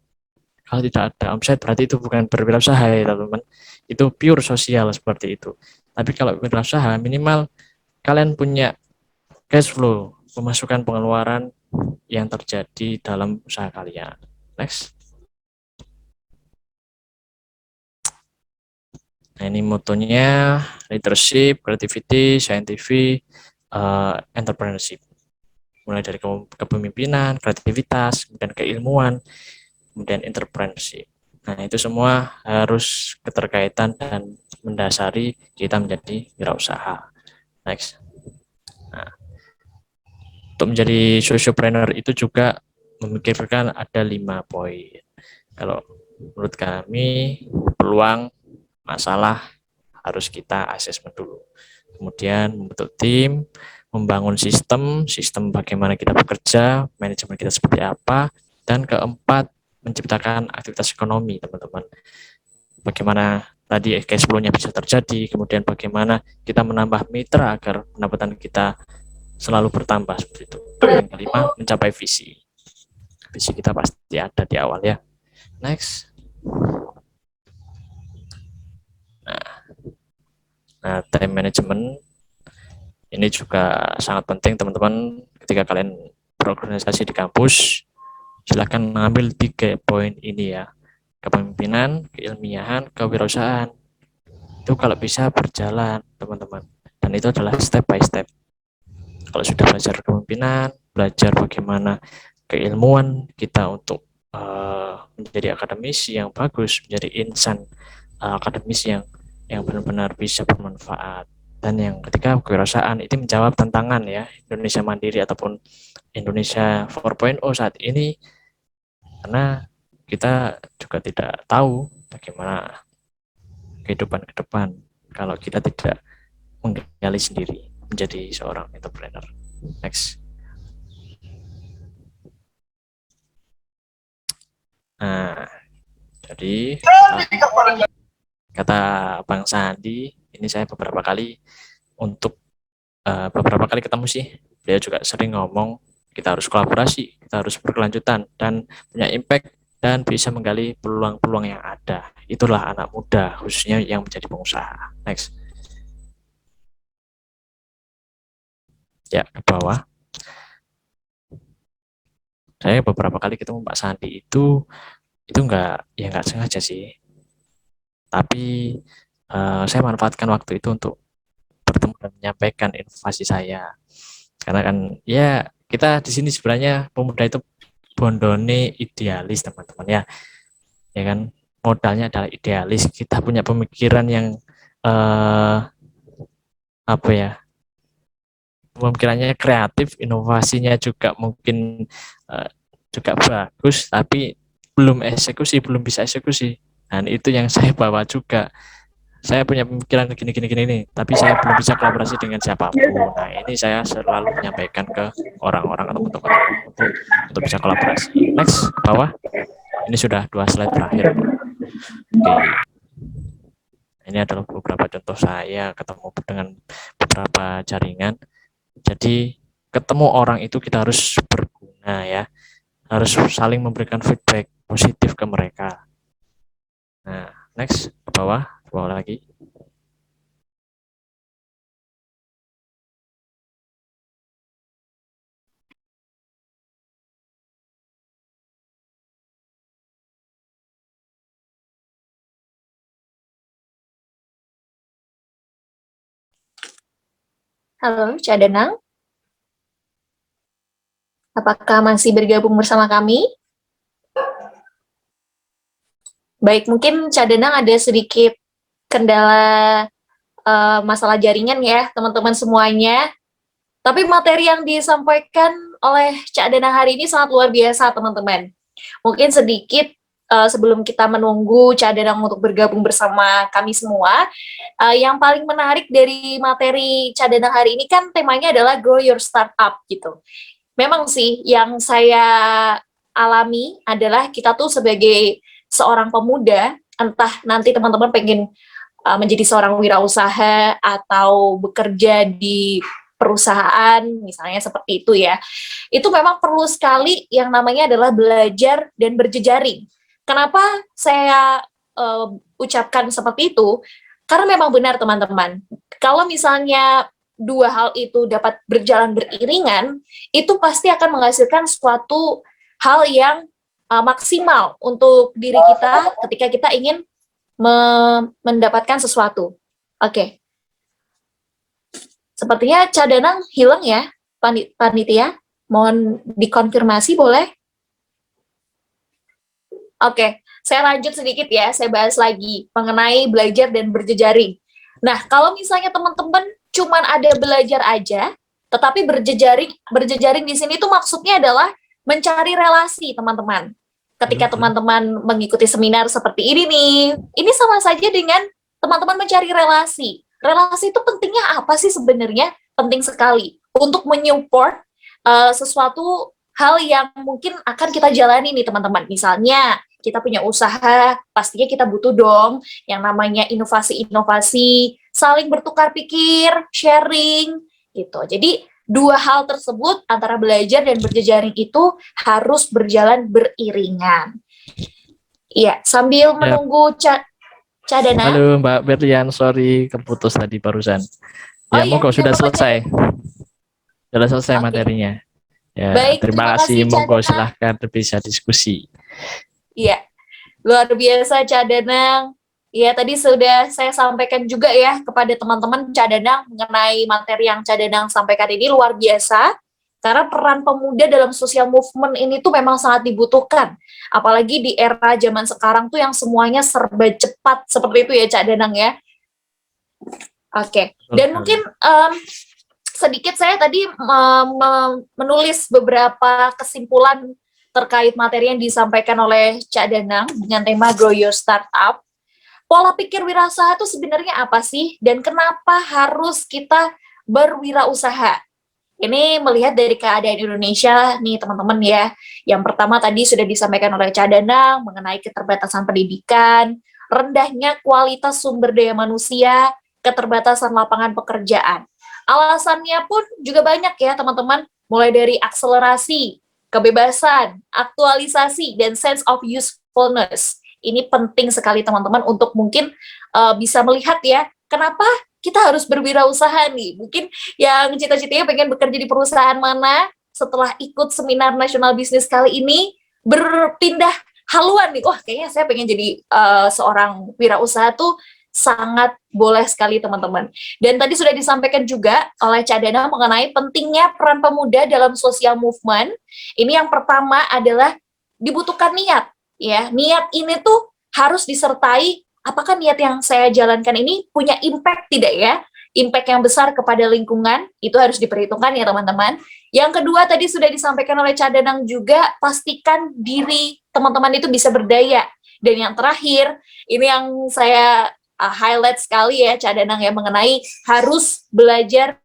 Kalau tidak ada omset berarti itu bukan berwirausaha ya teman-teman, itu pure sosial seperti itu. Tapi kalau wirausaha minimal kalian punya cash flow, pemasukan pengeluaran yang terjadi dalam usaha kalian. Next. Nah ini motonya leadership, creativity, scientific, entrepreneurship. Mulai dari kepemimpinan, kreativitas, kemudian keilmuan, kemudian entrepreneurship. Nah, itu semua harus keterkaitan dan mendasari kita menjadi wirausaha. Next. Nah, untuk menjadi sociopreneur itu juga memikirkan ada 5 poin. Kalau menurut kami, peluang, masalah harus kita asesmen dulu. Kemudian membentuk tim, membangun sistem bagaimana kita bekerja, manajemen kita seperti apa, dan keempat, menciptakan aktivitas ekonomi, teman-teman. Bagaimana tadi cash flow-nya bisa terjadi, kemudian bagaimana kita menambah mitra agar pendapatan kita selalu bertambah seperti itu. Yang kelima, mencapai visi. Visi kita pasti ada di awal ya. Next. Nah, time management ini juga sangat penting teman-teman. Ketika kalian berorganisasi di kampus, silakan mengambil 3 poin ini ya. Kepemimpinan, keilmiahan, kewirausahaan. Itu kalau bisa berjalan, teman-teman. Dan itu adalah step by step. Kalau sudah belajar kepemimpinan, belajar bagaimana keilmuan kita untuk menjadi akademisi yang bagus, menjadi insan akademisi yang benar-benar bisa bermanfaat. Dan yang ketiga, kewirausahaan itu menjawab tantangan ya, Indonesia Mandiri ataupun Indonesia 4.0 saat ini karena kita juga tidak tahu bagaimana kehidupan ke depan kalau kita tidak menggali sendiri menjadi seorang entrepreneur. Next. Nah, jadi kata Bang Sandi, ini saya beberapa kali ketemu sih. Dia juga sering ngomong kita harus kolaborasi, kita harus berkelanjutan dan punya impact dan bisa menggali peluang-peluang yang ada. Itulah anak muda khususnya yang menjadi pengusaha. Next. Ya, ke bawah. Saya beberapa kali ketemu Pak Sandi itu nggak sengaja sih. Tapi saya manfaatkan waktu itu untuk bertemu dan menyampaikan inovasi saya. Karena kan ya kita di sini sebenarnya pemuda itu bondone idealis teman-teman ya. Ya kan modalnya adalah idealis. Kita punya pemikiran yang pemikirannya kreatif, inovasinya juga mungkin juga bagus, tapi belum bisa eksekusi. Dan itu yang saya bawa juga. Saya punya pemikiran gini, tapi saya belum bisa kolaborasi dengan siapapun. Nah, ini saya selalu menyampaikan ke orang-orang atau teman-teman untuk bisa kolaborasi. Next, ke bawah. Ini sudah 2 slide terakhir. Oke. Ini adalah beberapa contoh saya ketemu dengan beberapa jaringan. Jadi, ketemu orang itu kita harus berguna ya. Harus saling memberikan feedback positif ke mereka. Nah, next, ke bawah lagi. Halo, Cak Danang. Apakah masih bergabung bersama kami? Baik, mungkin Cak Danang ada sedikit kendala masalah jaringan ya, teman-teman semuanya. Tapi materi yang disampaikan oleh Cak Danang hari ini sangat luar biasa, teman-teman. Mungkin sedikit sebelum kita menunggu Cak Danang untuk bergabung bersama kami semua, yang paling menarik dari materi Cak Danang hari ini kan temanya adalah grow your startup gitu. Memang sih yang saya alami adalah kita tuh sebagai seorang pemuda, entah nanti teman-teman pengen menjadi seorang wirausaha atau bekerja di perusahaan, misalnya seperti itu ya, itu memang perlu sekali yang namanya adalah belajar dan berjejaring. Kenapa saya ucapkan seperti itu? Karena memang benar teman-teman, kalau misalnya dua hal itu dapat berjalan beriringan, itu pasti akan menghasilkan suatu hal yang maksimal untuk diri kita ketika kita ingin mendapatkan sesuatu. Oke. Sepertinya Cak Danang hilang ya, panitia. Mohon dikonfirmasi boleh? Oke, saya lanjut sedikit ya, saya bahas lagi mengenai belajar dan berjejaring. Nah, kalau misalnya teman-teman cuman ada belajar aja, tetapi berjejaring di sini tuh maksudnya adalah mencari relasi, teman-teman. Ketika teman-teman mengikuti seminar seperti ini nih, ini sama saja dengan teman-teman mencari relasi. Relasi itu pentingnya apa sih sebenarnya? Penting sekali untuk menyupport sesuatu hal yang mungkin akan kita jalani nih teman-teman. Misalnya kita punya usaha, pastinya kita butuh dong yang namanya inovasi-inovasi, saling bertukar pikir, sharing, gitu. Jadi dua hal tersebut antara belajar dan berjejaring itu harus berjalan beriringan. Iya, sambil menunggu Cak Danang. Halo Mbak Berlian, sorry keputus tadi barusan. Ya, monggo sudah selesai. Sudah selesai materinya. Ya, baik, terima kasih. Monggo Danang. silahkan bisa diskusi. Iya, luar biasa Cak Danang. Ya, tadi sudah saya sampaikan juga ya kepada teman-teman Cak Danang mengenai materi yang Cak Danang sampaikan ini luar biasa. Karena peran pemuda dalam social movement ini tuh memang sangat dibutuhkan. Apalagi di era zaman sekarang tuh yang semuanya serba cepat seperti itu ya Cak Danang ya. Oke, dan mungkin sedikit saya tadi menulis beberapa kesimpulan terkait materi yang disampaikan oleh Cak Danang dengan tema Grow Your Startup. Pola pikir wirausaha itu sebenarnya apa sih? Dan kenapa harus kita berwirausaha? Ini melihat dari keadaan Indonesia nih teman-teman ya. Yang pertama tadi sudah disampaikan oleh Cak Danang mengenai keterbatasan pendidikan, rendahnya kualitas sumber daya manusia, keterbatasan lapangan pekerjaan. Alasannya pun juga banyak ya teman-teman, mulai dari akselerasi, kebebasan, aktualisasi, dan sense of usefulness. Ini penting sekali teman-teman untuk mungkin bisa melihat ya, kenapa kita harus berwirausaha nih. Mungkin yang cita-citanya pengen bekerja di perusahaan mana, setelah ikut seminar nasional bisnis kali ini, berpindah haluan nih, wah kayaknya saya pengen jadi seorang wirausaha tuh sangat boleh sekali teman-teman. Dan tadi sudah disampaikan juga oleh Cak Danang mengenai pentingnya peran pemuda dalam social movement. Ini yang pertama adalah dibutuhkan niat. Ya, niat ini tuh harus disertai apakah niat yang saya jalankan ini punya impact tidak ya? Impact yang besar kepada lingkungan, itu harus diperhitungkan ya teman-teman. Yang kedua tadi sudah disampaikan oleh Cak Danang juga, pastikan diri teman-teman itu bisa berdaya. Dan yang terakhir, ini yang saya highlight sekali ya Cak Danang ya, mengenai harus belajar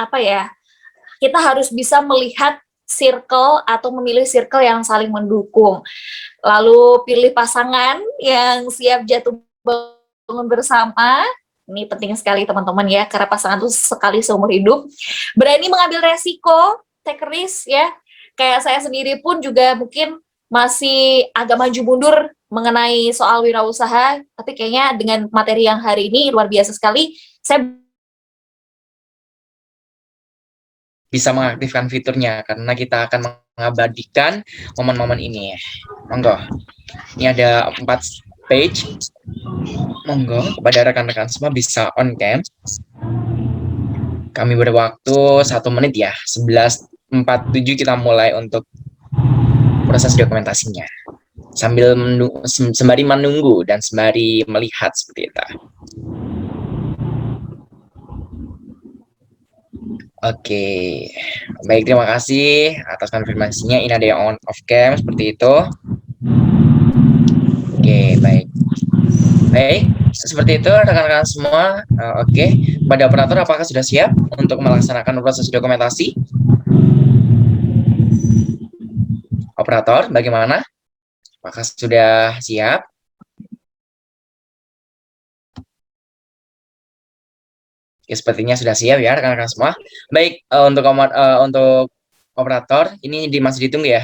apa ya, kita harus bisa melihat circle atau memilih circle yang saling mendukung. Lalu pilih pasangan yang siap jatuh bangun bersama. Ini penting sekali teman-teman ya, karena pasangan itu sekali seumur hidup. Berani mengambil resiko, take risk ya. Kayak saya sendiri pun juga mungkin masih agak maju mundur mengenai soal wirausaha, tapi kayaknya dengan materi yang hari ini luar biasa sekali. Saya bisa mengaktifkan fiturnya karena kita akan mengabadikan momen-momen ini. Monggo. Ini ada 4 page. Monggo kepada rekan-rekan semua bisa on cam. Kami berwaktu 1 menit ya. 11.47 kita mulai untuk proses dokumentasinya. Sembari menunggu dan sembari melihat seperti itu. Oke, baik, terima kasih atas konfirmasinya. Ini ada yang on off cam seperti itu. Oke, baik. Baik, seperti itu rekan-rekan semua. Oke, pada operator apakah sudah siap untuk melaksanakan proses dokumentasi? Operator, bagaimana? Apakah sudah siap? Ya, sepertinya sudah siap ya rekan-rekan semua. Baik, untuk operator ini masih ditunggu ya.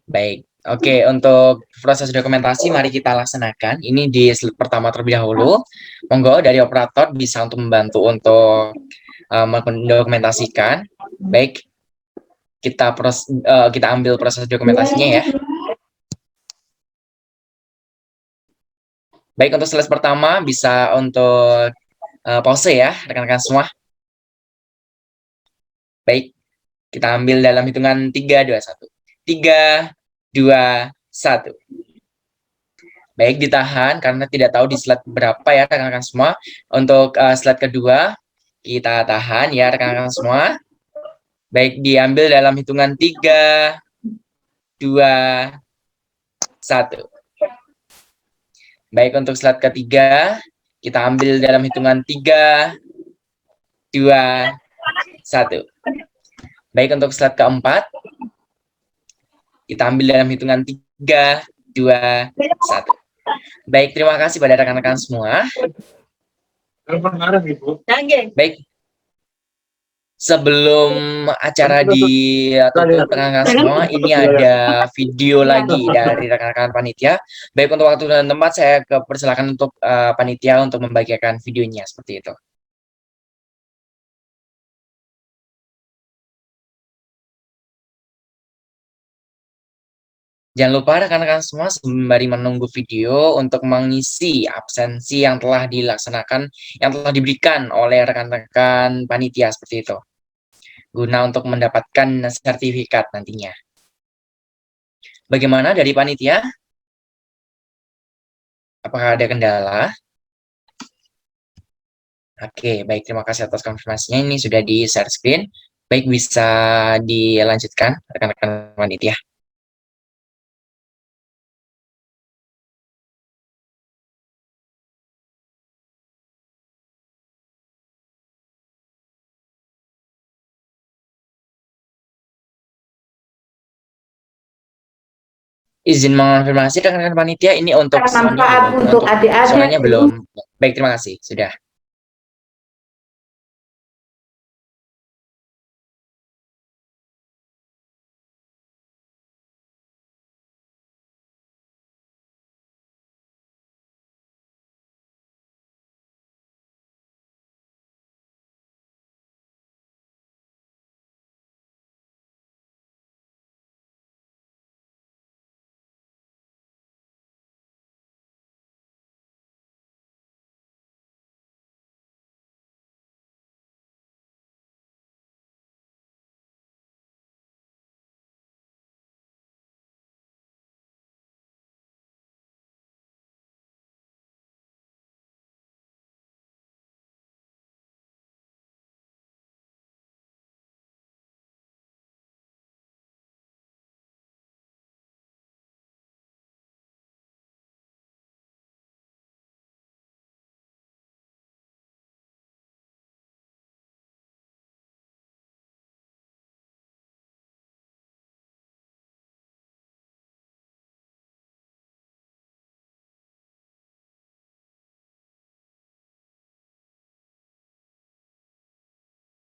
Baik, oke, untuk proses dokumentasi mari kita laksanakan. Ini di slide pertama terlebih dahulu. Monggo dari operator bisa untuk membantu untuk mendokumentasikan. Baik, kita ambil proses dokumentasinya ya. Baik, untuk slide pertama bisa untuk pause ya, rekan-rekan semua. Baik, kita ambil dalam hitungan 3, 2, 1. 3, 2, 1. Baik, ditahan karena tidak tahu di slide berapa ya rekan-rekan semua. Untuk slide kedua, kita tahan ya rekan-rekan semua. Baik, diambil dalam hitungan 3, 2, 1. Baik, untuk slide ketiga, kita ambil dalam hitungan 3, 2, 1. Baik, untuk slide keempat, kita ambil dalam hitungan 3, 2, 1. Baik, terima kasih pada rekan-rekan semua. Baik, Sebelum acara ditutup rekan-rekan semua, ini ada video lagi dari rekan-rekan panitia. Baik, untuk waktu dan tempat saya persilakan untuk panitia untuk membagikan videonya seperti itu. Jangan lupa rekan-rekan semua sembari menunggu video untuk mengisi absensi yang telah dilaksanakan, yang telah diberikan oleh rekan-rekan panitia seperti itu, guna untuk mendapatkan sertifikat nantinya. Bagaimana dari panitia? Apakah ada kendala? Oke, baik, terima kasih atas konfirmasinya. Ini sudah di share screen. Baik, bisa dilanjutkan rekan-rekan panitia. Izin mengonfirmasi rekan-rekan panitia, ini untuk Manfaat untuk adik-adik. suaranya belum. Baik, terima kasih. Sudah.